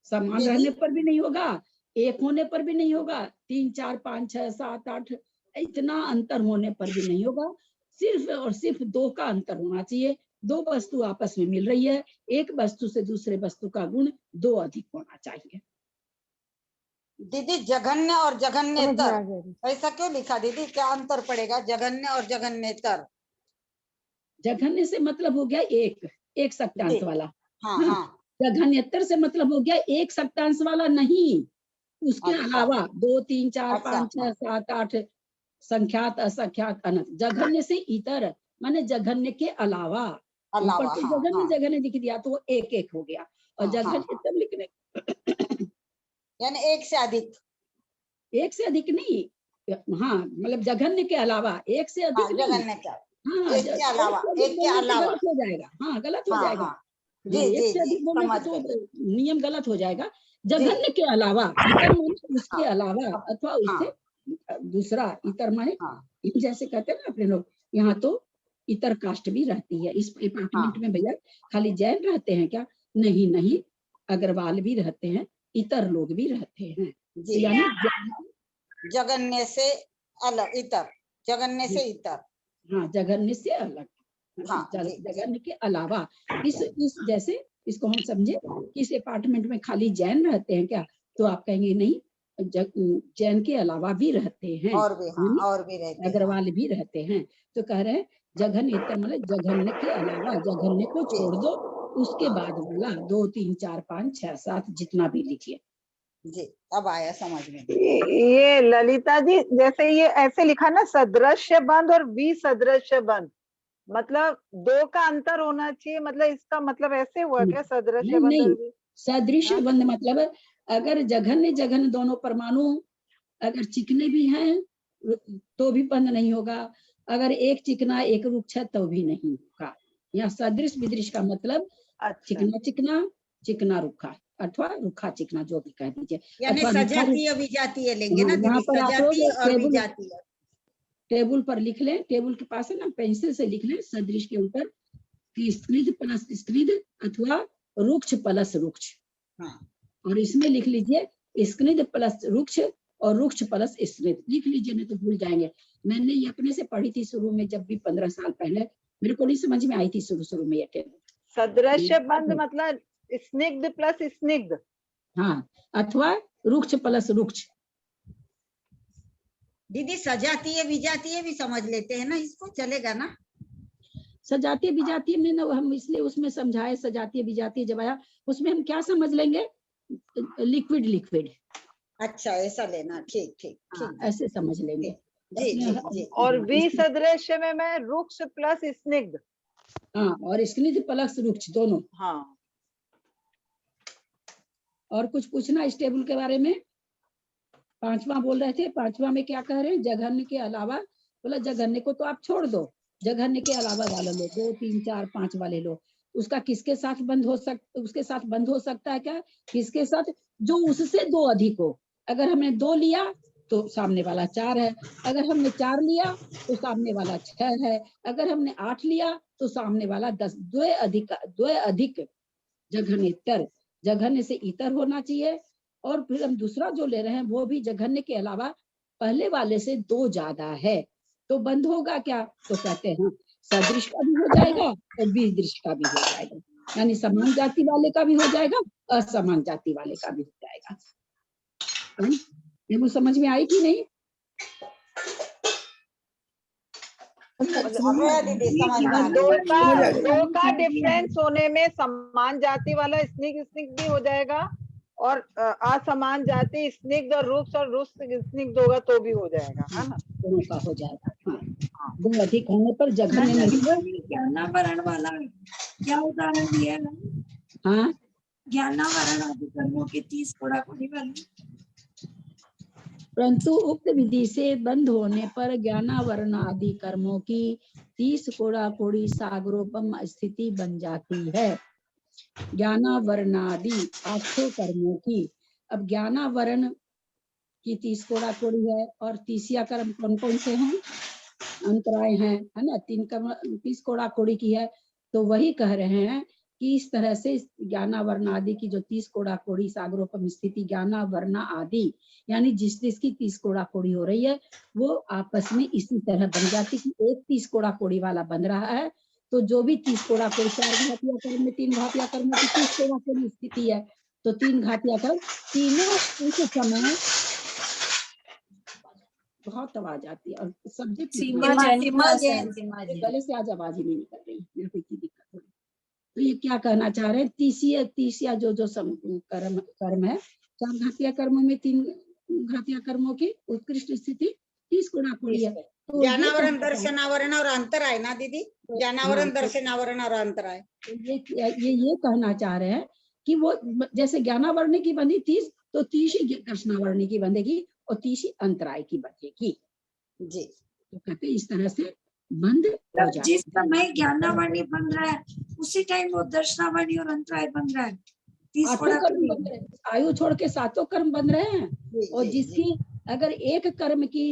समान रहने पर भी नहीं होगा, एक होने पर भी नहीं होगा, 3, 4, 5, 6, 7, 8 इतना अंतर होने पर भी नहीं होगा। सिर्फ और सिर्फ 2 का अंतर होना चाहिए। 2 वस्तु आपस में मिल रही है, एक वस्तु से दूसरे वस्तु का गुण 2 अधिक होना चाहिए। दीदी जघन्य और जघन्यतर ऐसा क्यों लिखा दीदी? क्या अंतर पड़ेगा जघन्य और जघन्यतर? जघन्य से मतलब हो गया एक सत्यांश वाला। हाँ। जघन्यतर से मतलब हो गया एक सत्यांश वाला नहीं, उसके अलावा 2, 3, 4, 5, 6, 7, 8 संख्यात, असंख्यात, अनंत। जघन्य से इतर माने जघन्य के अलावा। ऊपर तो जघन्य दिख दिया तो वो एक हो गया, और जघन्यतर लिखने यानी एक से अधिक नहीं, हाँ मतलब जघन्य के अलावा, एक से अधिक नहीं। जघन्य के हाँ, एक के अलावा गलत हो जाएगा। हाँ, गलत हो जाएगा। एक से अधिक बोलने तो नियम गलत हो जाएगा। जघन्य के अलावा, इतर माने उसके अलावा, अथवा उससे दूसरा। इतर माने जैसे कहते हैं ना अपने लोग, यहाँ तो इतर कास्ट भी रहती है इस अपार्टमेंट में। भैया खाली जैन रहते हैं क्या? नहीं, अग्रवाल भी रहते हैं, इतर लोग भी रहते हैं। यानी जघन्य से अलग इतर, जघन्य से इतर। हाँ, जघन्य से अलग। जघन्य के अलावा। इस जैसे इसको हम समझे कि इस अपार्टमेंट में खाली जैन रहते हैं क्या? तो आप कहेंगे नहीं, जैन के अलावा भी रहते हैं, और भी रहते हैं, अग्रवाल भी रहते हैं। तो कह रहे हैं जघन्येतर मतलब जघन्य के अलावा, जघन्य को छोड़ दो, उसके बाद वाला 2 3 4 5 6 7 जितना भी लिखिए। जी अब आया समझ में। ये ललिता जी जैसे ये ऐसे लिखा ना, सदृश्य बंध और विसदृश्य बंध, मतलब 2 का अंतर होना चाहिए, मतलब इसका मतलब ऐसे हुआ क्या सदृश्य नहीं बंध नहीं, और सदृश्य बंध मतलब अगर जघन्य जघन्य दोनों परमाणु अगर चिकने भी हैं तो भी बंध नहीं होगा, अगर एक चिकना एक रुक्ष है तो भी नहीं होगा। यहाँ सदृश विदृश का मतलब चिकना चिकना, चिकना रुखा अथवा रुखा चिकना जो भी कह दीजिए, यानी अथवा सजातीय विजातीय लेंगे ना यहाँ दीदी, पर आप लोग सजातीय और विजातीय। टेबल पर लिख लें, टेबल के पास है ना, पेंसिल से लिख लें सदृश के ऊपर कि स्त्रीद प्लस स्त्रीद अथवा रुक्ष प्लस रुक्ष। हाँ। और इसमें लिख लीजिए स्क्निद प्लस रुक्ष और रुक्ष प्लस स्त्रीद, लिख लीजिए नहीं तो भूल जाएंगे। मैंने ये अपने से पढ़ी थी शुरू में, जब भी 15 साल पहले, मेरे को नहीं समझ में आई थी शुरू में ये टेबल। सदृश्य बंध मतलब स्निग्ध प्लस स्निग्ध, हाँ, अथवा रुक्ष प्लस रुक्ष। दीदी सजातीय विजातीय भी समझ लेते हैं ना, इसको चलेगा ना? सजातीय विजातीय में ना हम इसलिए उसमें समझाए, सजातीय विजातीय जब आया उसमें हम क्या समझ लेंगे, लिक्विड लिक्विड। अच्छा ऐसा लेना, ठीक ठीक ठीक, ऐसे समझ लेंगे। जी जी जी। और विसदृश्य में मैं रुक्ष प्लस स्निग्ध। हाँ, और स्निग्ध प्लस रुक्ष दोनों। हाँ। और कुछ पूछना इस टेबल के बारे में? 5वां बोल रहे थे, 5वां में क्या कह रहे हैं, जघन्य के अलावा, बोला जघन्य को तो आप छोड़ दो, जघन्य के अलावा वाला लो, 2 3 4 5 वाले लो। उसका किसके साथ बंद हो सकता, उसके साथ बंद हो सकता है क्या, किसके साथ, जो उससे 2 अधिक हो। अगर हमने 2 लिया तो सामने वाला 4 है, अगर हमने 4 लिया तो सामने वाला 6 है, अगर हमने 8 लिया तो सामने वाला 10। 2 अधिक जघन्येतर, जघन्य से इतर होना चाहिए। और फिर हम दूसरा जो ले रहे हैं वो भी जघन्य के अलावा पहले वाले से 2 ज्यादा है, तो बंद होगा क्या, तो कहते हैं सदृश का भी हो जाएगा और विदृश का भी हो जाएगा, यानी समान जाति वाले का भी हो जाएगा, असमान जाति वाले का भी हो जाएगा। ये मुझे समझ में आई कि नहीं? दो का डिफरेंस होने में समान जाति वाला स्निग्ध स्निग्ध भी हो जाएगा, और असमान जाति स्निग्ध और रुक्ष स्निग्ध होगा तो भी हो जाएगा, है ना? दोनों का हो जाएगा। हाँ, 2 अधिक होने पर जघन्य में ज्ञानावरण वाला क्या उदाहरण दिया है? हाँ, ज्ञानावरण आदि कर्मों के 30 कोड़ाकोड़ी वाली। परंतु उक्त विधि से बंद होने पर ज्ञानावरण आदि कर्मों की 30 कोड़ाकोड़ी सागरोपम स्थिति बन जाती है। ज्ञानावरणादि 8 कर्मों की, अब ज्ञानावरण की 30 कोड़ाकोड़ी है, और 30 कर्म कौन कौन से हैं, अंतराय हैं, है ना, 3 कर्म 30 कोड़ाकोड़ी की है। तो वही कह रहे हैं कि इस तरह से ज्ञानावरण आदि की जो 30 कोड़ाकोड़ी सागरोपम स्थिति, ज्ञानावरण आदि यानी जिस जिसकी 30 कोड़ाकोड़ी हो रही है वो आपस में इसी तरह बन जाती कि एक 30 कोड़ाकोड़ी वाला बन रहा है, तो जो भी 30 कोड़ाकोड़ी, 4 घातिया कर्म में 3 घातिया कर्म की 30 कोड़ाकोड़ी स्थिति है, तो 3 घातिया कर्म तीनों उस समय बहुत आवाज आती है, और सब्जेक्ट गले से आज आवाज ही नहीं निकल रही, मेरे को इतनी दिक्कत हो रही। तो ये क्या कहना चाह रहे हैं, 30 जो कर्म है, 4 घातिया कर्मों में 3 घातिया कर्मों की उत्कृष्ट स्थिति 30 कोड़ाकोड़ी है। तो ज्ञानावरण दर्शनावरण और अंतराय ना दीदी, ज्ञानावरण दर्शनावरण और अंतराय। ये कहना चाह रहे हैं कि वो जैसे ज्ञानावरण की बंधी 30, तो 30 ही दर्शनावरण की बंधेगी और 30 ही अंतराय की बंधेगी जी। तो कहते इस तरह से बंद हो जाए। जिस समय ज्ञानावरणी बन रहा है उसी टाइम वो दर्शनावरणी और अंतराय बन रहा है। 30 कर्म बन रहे हैं, आयु छोड़ के 7 कर्म बन रहे हैं। और जिसकी अगर एक कर्म की,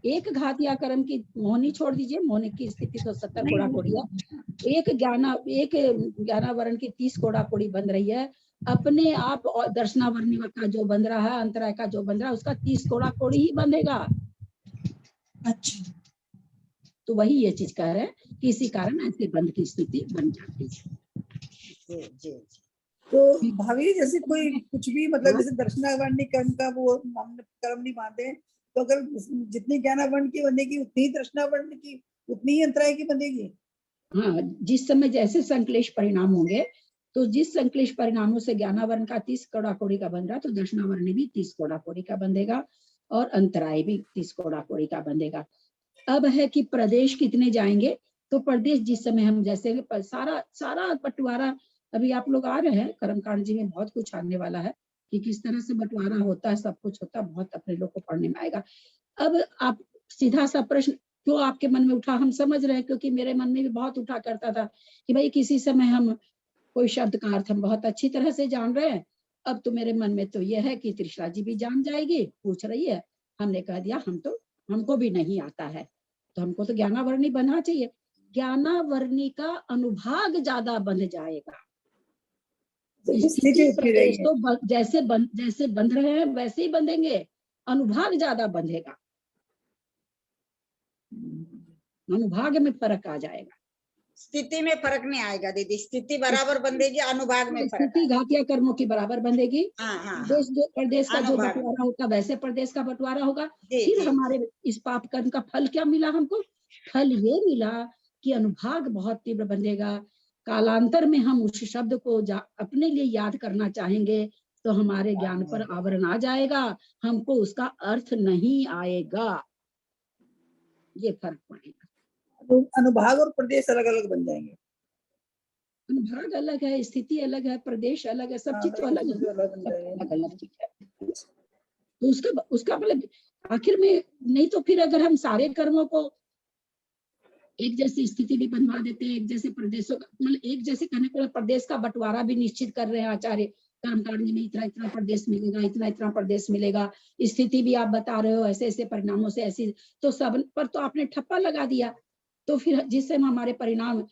एक घातिया कर्म की मोहनी छोड़ दीजिए, मोहनी की स्थिति तो 70 कोड़ाकोड़ी है, एक ज्ञानावरण की 30 कोड़ाकोड़ी बन रही है, अपने आप दर्शनावरणी का जो बन रहा है, अंतराय का जो बन रहा है, उसका 30 कोड़ाकोड़ी ही बंधेगा। अच्छा, तो वही ये चीज कह रहे हैं कि इसी कारण ऐसे बंध की स्थिति बन जाती है। जी। तो भाभी जैसे कोई कुछ भी मतलब जैसे दर्शनावरणी कर्म का वो हम कर्म नहीं मानते, तो अगर जितनी ज्ञानावरण की बनेगी उतनी ही दर्शनावरण की उतनी ही अंतराय की बंधेगी। हाँ, जिस समय जैसे संक्लेश परिणाम होंगे, तो जिस संक्लेश परिणामों से ज्ञानावरण का 30 कौड़ा कौड़ी का बन रहा, तो दर्शनावरण भी 30 कौड़ा कौड़ी का बंधेगा और अंतराय भी 30 कौड़ा कौड़ी का बंधेगा। अब है कि प्रदेश कितने जाएंगे, तो प्रदेश जिस समय हम जैसे सारा बंटवारा, अभी आप लोग आ रहे हैं कर्मकांड जी में बहुत कुछ आने वाला है कि किस तरह से बंटवारा होता है, सब कुछ होता है, बहुत अपने लोग को पढ़ने में आएगा। अब आप सीधा सा प्रश्न क्यों आपके मन में उठा, हम समझ रहे हैं, क्योंकि मेरे मन में भी बहुत उठा करता था कि भाई किसी समय हम कोई शब्द का अर्थ हम बहुत अच्छी तरह से जान रहे हैं। अब तो मेरे मन में तो यह है कि त्रिशला जी भी जान जाएगी, पूछ रही है, हमने कह दिया हमको भी नहीं आता है, तो हमको तो ज्ञानावरणी बनना चाहिए। ज्ञानावरणी का अनुभाग ज्यादा बन जाएगा, स्थिति प्रदेश तो जैसे बंध रहे हैं वैसे ही बंधेंगे, अनुभाग ज्यादा बंधेगा, अनुभाग में फर्क आ जाएगा। स्थिति में फर्क नहीं आएगा दीदी, स्थिति बराबर बंधेगी, अनुभाग में फर्क स्थिति घातिया कर्मों की बराबर बंधेगी। हाँ। प्रदेश का जो बंटवारा होगा वैसे प्रदेश का बंटवारा होगा। फिर हमारे इस पाप कर्म का फल क्या मिला हमको? फल ये मिला कि अनुभाग बहुत तीव्र बंधेगा। कालांतर में हम उस शब्द को अपने लिए याद करना चाहेंगे तो हमारे ज्ञान पर आवरण आ जाएगा, हमको उसका अर्थ नहीं आएगा, ये फर्क पड़ेगा। तो अनुभाग और प्रदेश अलग अलग बन जाएंगे। अनुभाग अलग है, स्थिति अलग है, प्रदेश अलग है, सब चीज तो अलग है, अलग चीज है। तो उसका मतलब आखिर में नहीं तो फिर अगर हम सारे कर्मों को एक जैसी स्थिति भी बनवा देते हैं, एक जैसे प्रदेशों का मतलब एक जैसे कहने को प्रदेश का बंटवारा भी निश्चित कर रहे हैं आचार्य, कर्मकांड में इतना इतना प्रदेश मिलेगा, इतना इतना प्रदेश मिलेगा, स्थिति भी आप बता रहे हो ऐसे ऐसे परिणामों से ऐसी, तो सब पर तो आपने ठप्पा लगा दिया। तो फिर जिससे हमारे परिणाम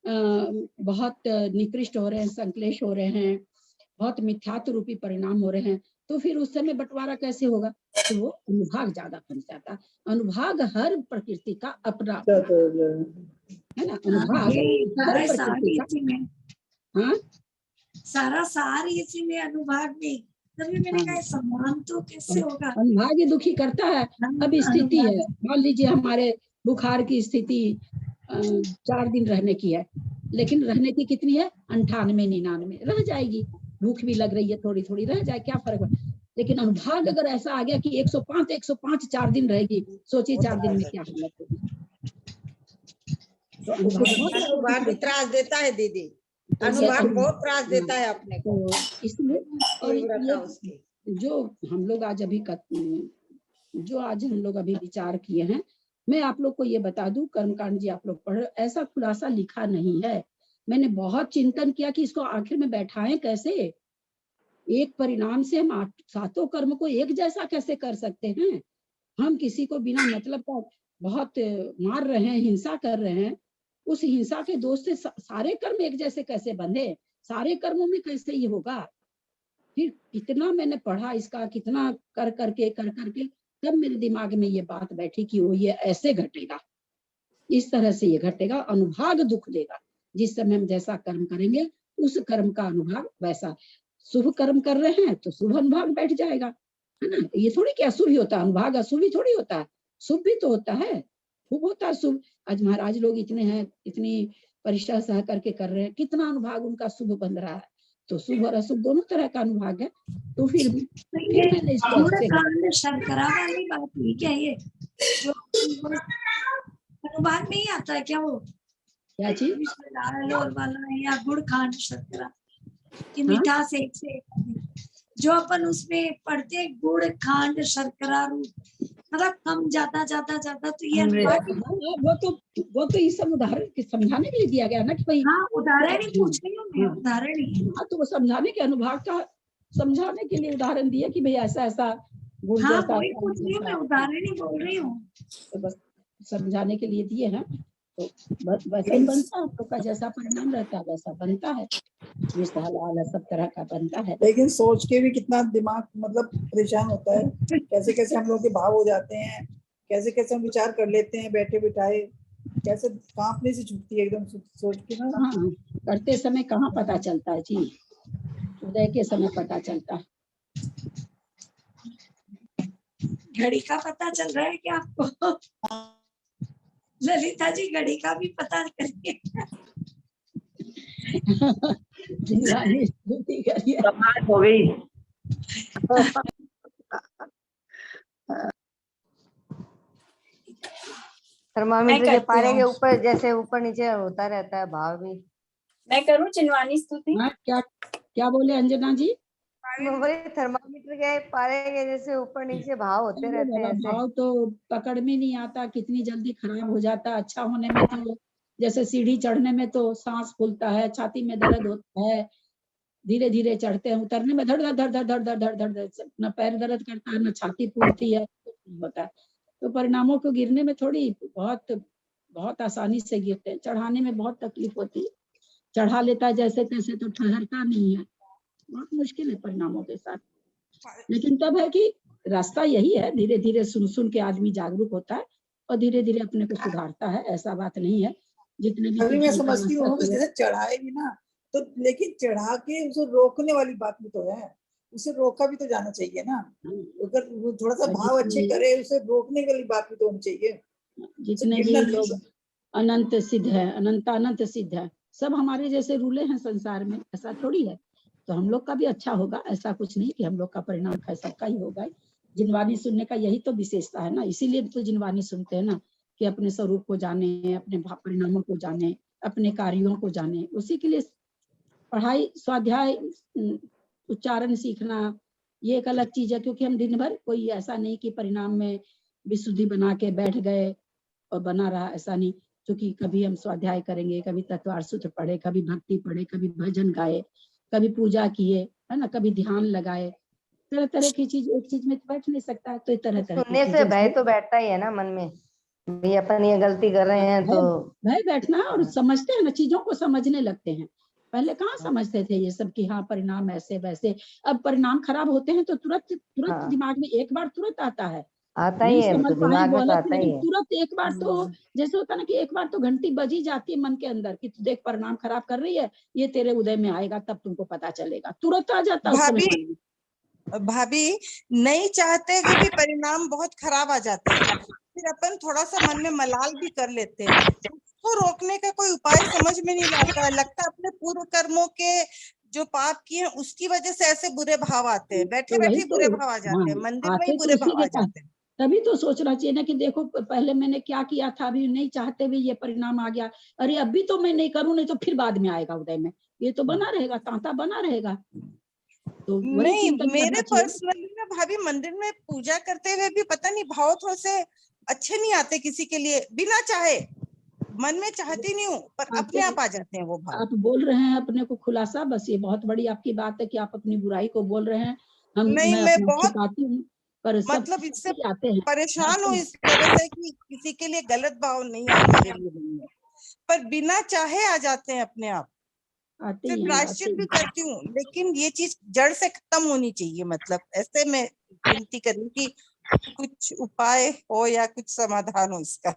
बहुत निकृष्ट हो रहे हैं, संक्लेश हो रहे हैं, बहुत मिथ्यात्व रूपी परिणाम हो रहे हैं, तो फिर उस समय बंटवारा कैसे होगा? तो वो अनुभाग ज्यादा बन जाता। अनुभाग हर प्रकृति का अपना है ना, अनुभाग हर प्रकृति का। हाँ, सारा सार इसी में अनुभाग में, तभी मैंने कहा समान तो कैसे होगा? अनुभाग ही दुखी करता है। अब स्थिति है, मान लीजिए हमारे बुखार की स्थिति 4 दिन रहने की है, लेकिन रहने की कितनी है? 98-99 रह जाएगी, भूख भी लग रही है, थोड़ी थोड़ी रह जाए, क्या फर्क है? लेकिन अनुभाग अगर ऐसा आ गया कि 105 4 दिन रहेगी, सोचिए 4 दिन में क्या हालत होगी। तो अनुभाग भी त्रास देता है दीदी, अनुभाग बहुत त्रास देता है अपने को, इसलिए जो हम लोग आज हम लोग अभी विचार किए हैं, मैं आप लोग को ये बता दूं, कर्मकांड जी आप लोग पढ़ो, ऐसा खुलासा लिखा नहीं है। मैंने बहुत चिंतन किया कि इसको आखिर में बैठाएं कैसे, एक परिणाम से हम 7 कर्म को एक जैसा कैसे कर सकते हैं? हम किसी को बिना मतलब का बहुत मार रहे हैं, हिंसा कर रहे हैं, उस हिंसा के दोष से सारे कर्म एक जैसे कैसे बंधे? सारे कर्मों में कैसे ये होगा? फिर कितना मैंने पढ़ा इसका, कितना कर करके तब मेरे दिमाग में ये बात बैठी कि वो ये ऐसे घटेगा, इस तरह से ये घटेगा, अनुभाग दुख देगा। जिस समय हम जैसा कर्म करेंगे उस कर्म का अनुभाग वैसा। शुभ कर्म कर रहे हैं तो शुभ अनुभाग बैठ जाएगा, है ना? ये थोड़ी कि अशुभ ही होता है अनुभाग, अशुभ ही थोड़ी होता है, शुभ भी तो होता है, शुभ होता है शुभ। आज महाराज लोग इतने हैं, इतनी परिश्रम सह करके कर रहे हैं, कितना अनुभाग उनका शुभ बन रहा है। तो शुभ और अशुभ दोनों तरह का अनुभाग है। तो फिर मैंने शर्करा वाली बात हुई क्या? ये जो अनुभाग नहीं आता है क्या? वो क्या चीज वाला या गुड़ खांड शर्करा की मिठास एक से जो अपन उसमें पढ़ते गुड़ खांड शर्करा रूप, मतलब कम ज्यादा तो ये वो तो ये सब उदाहरण समझाने के लिए दिया गया ना कि भाई। हाँ, उदाहरण ही पूछ रही हूँ मैं, उदाहरण ही। हाँ, तो वो समझाने के अनुभाग का समझाने के लिए उदाहरण दिया कि भाई ऐसा ऐसा गुड़ हाँ, जैसा, वही पूछ रही हूँ मैं, उदाहरण ही बोल रही हूँ। तो बस समझाने के लिए दिए हैं, तो वैसे ही बनता है, आपका जैसा परिणाम रहता है वैसा बनता है, जिस हाल सब तरह का बनता है। लेकिन सोच के भी कितना दिमाग मतलब परेशान होता है, कैसे कैसे हम लोग के भाव हो जाते हैं, कैसे कैसे हम विचार कर लेते हैं बैठे बिठाए, कैसे कांपने से छूटती है एकदम सोच के ना। हाँ, करते समय कहाँ पता चलता है जी, उदय के समय पता चलता है। घड़ी का पता चल रहा है क्या आपको? ललिता जी घड़ी का भी पता करिए। जिनवानी स्तुति करिए। हो गई। थर्मामीटर के करती पारे के हूँ। ऊपर जैसे ऊपर नीचे होता रहता है भाव भी। मैं करूँ जिनवानी स्तुति? हाँ, क्या क्या बोले अंजना जी? वही थर्मामीटर के पारे के जैसे ऊपर नीचे भाव होते अरे रहते बाबा, हैं ऐसे। भाव तो पकड़ में नहीं आता, कितनी जल्दी खराब हो जाता। अच्छा होने में तो जैसे सीढ़ी चढ़ने में तो सांस फूलता है, छाती में दर्द होता है, धीरे धीरे चढ़ते हैं, उतरने में धड़ धड़ धड़ धड़ धड़ धड़ धड़ धड़ धड़, न पैर दर्द करता है, न छाती फूलती है, कुछ नहीं होता है। तो परिणामों को गिरने में थोड़ी बहुत बहुत आसानी से गिरते हैं, चढ़ाने में बहुत तकलीफ होती है। चढ़ा लेता है जैसे तैसे तो ठहरता नहीं है, बहुत मुश्किल है परिणामों के साथ। लेकिन तब है कि रास्ता यही है, धीरे धीरे सुन सुन के आदमी जागरूक होता है और धीरे धीरे अपने को सुधारता है। ऐसा बात नहीं है, जितने भी अभी मैं तीर्थंकर समझती हूँ कि मस्तक हुए। जैसे चढ़ाए भी ना, तो लेकिन चढ़ा के उसे रोकने वाली बात भी तो है, उसे रोका भी तो जाना चाहिए ना। अगर वो थोड़ा सा भाव अच्छे करे, उसे रोकने वाली बात भी तो होनी चाहिए। जितने भी लोग अनंत सिद्ध है, अनंत सिद्ध है, सब हमारे जैसे रूले हैं संसार में, ऐसा थोड़ी है। तो हम लोग का भी अच्छा होगा, ऐसा कुछ नहीं कि हम लोग का परिणाम है, सबका ही होगा। जिनवाणी सुनने का यही तो विशेषता है ना, इसीलिए तो जिनवाणी सुनते हैं ना, कि अपने स्वरूप को जाने, अपने परिणामों को जाने, अपने कार्यों को जाने। उसी के लिए पढ़ाई, स्वाध्याय, उच्चारण सीखना ये एक अलग चीज है, क्योंकि हम दिन भर कोई ऐसा नहीं कि परिणाम में विशुद्धि बना के बैठ गए और बना रहा, ऐसा नहीं। क्योंकि कभी हम स्वाध्याय करेंगे, कभी तत्वार सूत्र पढ़े, कभी भक्ति पढ़े, कभी भजन गाए, कभी पूजा किए, है ना, कभी ध्यान लगाए, तरह तरह की चीज, एक चीज में बैठ नहीं सकता। तो तरह तरह की सुनने से भय तो बैठता ही है ना मन में, भी अपन ये गलती कर रहे हैं तो भय बैठना, और समझते हैं ना, चीजों को समझने लगते हैं। पहले कहाँ समझते थे ये सब कि हाँ परिणाम ऐसे वैसे। अब परिणाम खराब होते हैं तो तुरंत दिमाग में एक बार तुरंत आता है, आता ही नहीं है, समझ तो पाए दिमाग में तो बोलत, आता ही लेकिन है। तुरंत एक बार तो जैसे होता ना कि एक बार तो घंटी बजी जाती है मन के अंदर कि तू देख परिणाम खराब कर रही है, ये तेरे उदय में आएगा, तब तुमको पता चलेगा, तुरंत आ जाता है उस समय। भाभी नहीं चाहते हुए भी परिणाम बहुत खराब आ जाते हैं, फिर अपन थोड़ा सा मन में मलाल भी कर लेते हैं। उसको रोकने का कोई उपाय समझ में नहीं आता है, लगता है अपने पूर्व कर्मों के जो पाप किए हैं उसकी वजह से ऐसे बुरे भाव आते हैं, बैठे तो वही बैठे बुरे भाव आ जाते हैं, मंदिर में ही आते तो बुरे इसी भाव आ के पास, जाते हैं। तभी तो सोचना चाहिए ना कि देखो पहले मैंने क्या किया था, अभी नहीं चाहते भी ये परिणाम आ गया, अरे अभी तो मैं नहीं करूं, नहीं तो फिर बाद में आएगा उदय में, ये तो बना रहेगा, तांता बना रहेगा। तो वही नहीं, चिंतन मेरे करना चाहिए। पर्सनली में भाभी मंदिर में पूजा करते हुए भी पता नहीं भाव थोड़े से अच्छे नहीं आते किसी के लिए, बिना चाहे, मन में चाहती नहीं हूँ पर अपने आप आ जाते हैं वो भाव। आप बोल रहे हैं अपने को खुलासा, बस ये बहुत बड़ी आपकी बात है कि आप अपनी बुराई को बोल रहे हैं। नहीं, मैं मैं अपना बहुत छुपाती हूँ, पर सब मतलब इससे सबके आते हैं। परेशान हूँ इस तरह से कि किसी के लिए गलत भाव नहीं आए मेरे लिए मन में, पर बिना चाहे आ जाते हैं अपने आप। आते फिर ही हैं, प्रायश्चित आते भी ही। करती हूँ, लेकिन ये चीज जड़ से खत्म होनी चाहिए। मतलब ऐसे मैं विनती करूँ कि कुछ उपाय हो या कुछ समाधान हो इसका।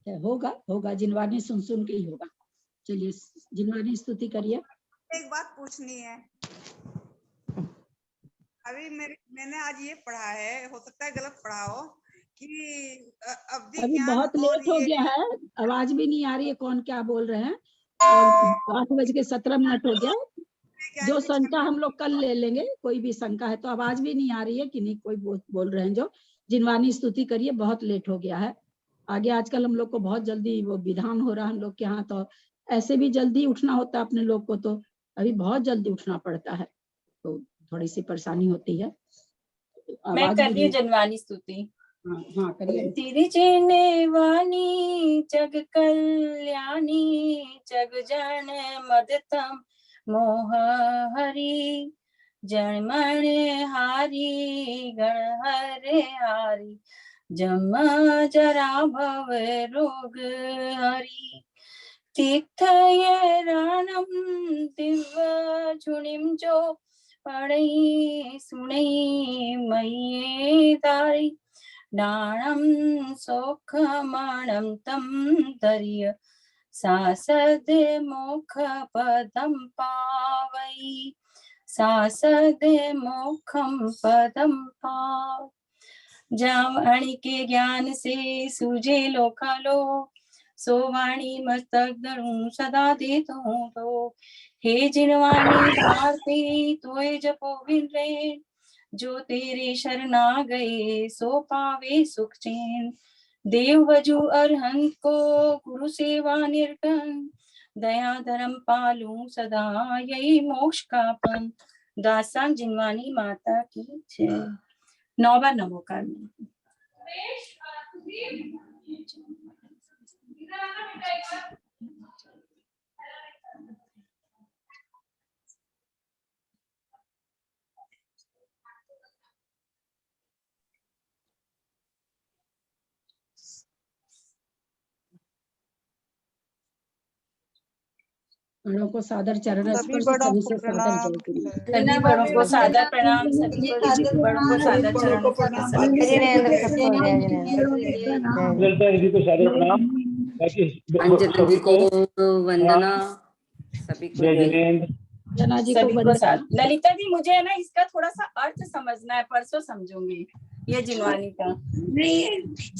होगा होगा, जिनवानी सुन सुन के ही होगा। चलिए जिनवानी स्तुति करिए। एक बात पूछनी है, अभी मैंने आज ये पढ़ा है, हो सकता है गलत पढ़ा हो, कि अवधि अभी ज्ञान बहुत और लेट हो ये गया है, आवाज भी नहीं आ रही है, कौन क्या बोल रहे हैं, और 8:17 हो गया। जो शंका हम लोग कल ले लेंगे, कोई भी शंका है तो। आवाज भी नहीं आ रही है कि नहीं, कोई बोल रहे हैं जो। जिनवानी स्तुति करिए, बहुत लेट हो गया है। आगे आजकल हम लोग को बहुत जल्दी वो विधान हो रहा है हम लोग के यहाँ, तो ऐसे भी जल्दी उठना होता है अपने लोग को, तो अभी बहुत जल्दी उठना पड़ता है, तो थोड़ी सी परेशानी होती है। मैं कर रही हूँ जनवानी स्तुति। हाँ करिए। तिरजेने वाणी जग कल्याणी, जग जन मदतम मोह हरि, जन मन हारी गण हरे हारी, जम जरा भव रोग हरि। तीर्थ ये राणम दिव्य झुनिम जो, पढ़ई सुनई मये तारी, नाणं सौखमाणं तं धर्य, सासद मोक्ष पदं पावई, सासद मोक्षं पदं पाव। जाम अणि के ज्ञान से सूझे लोकालो, सो वाणी मस्तक धरूं सदा देत हूँ तो। हे जिनवानी भारती तोय जपो बिन रैन, जो तेरे शरणा गए सो पावे सुख चैन। देव बजू अरहंत को गुरु सेवा निर्धन, दया धर्म पालू सदा यही मोक्ष का पन। दासा जिनवानी माता की जय। 9 बार नमोकार। बड़ों को सादर चरण सभी स्पर्श, बड़ों सभी को से सादर प्रणाम। जय करिए। सभी बड़ों को सादर प्रणाम, सभी बड़ों को सादर चरणों से जय जिनेंद्र सबको जय जिनेंद्र ललिता दीदी को सादर प्रणाम। बाकी अंजलि जी को वंदना, सभी को जय जय। जिनेंद्र। जना जी को सभी को वंदना। साथ। ललिता जी मुझे है ना इसका थोड़ा सा अर्थ समझना है, परसों समझूंगी ये जिनवानी का। नहीं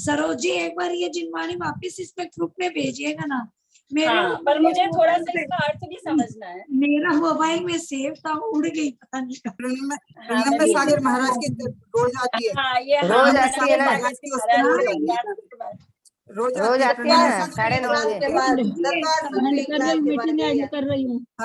सरोज जी, एक बार ये जिनवानी वापस इसमें ग्रुप में भेजिएगा ना। हाँ, पर मुझे थोड़ा सा इसका अर्थ भी समझना है। मेरा मोबाइल में सेव था, उड़ गई पता नहीं कहाँ। हाँ, मैं सागर महाराज की रोज आती है। हाँ, ये रोज आती है ना, रोज रोज आती है ना 9:30 बजे। दरबार मीटिंग एंड कर रही हूँ।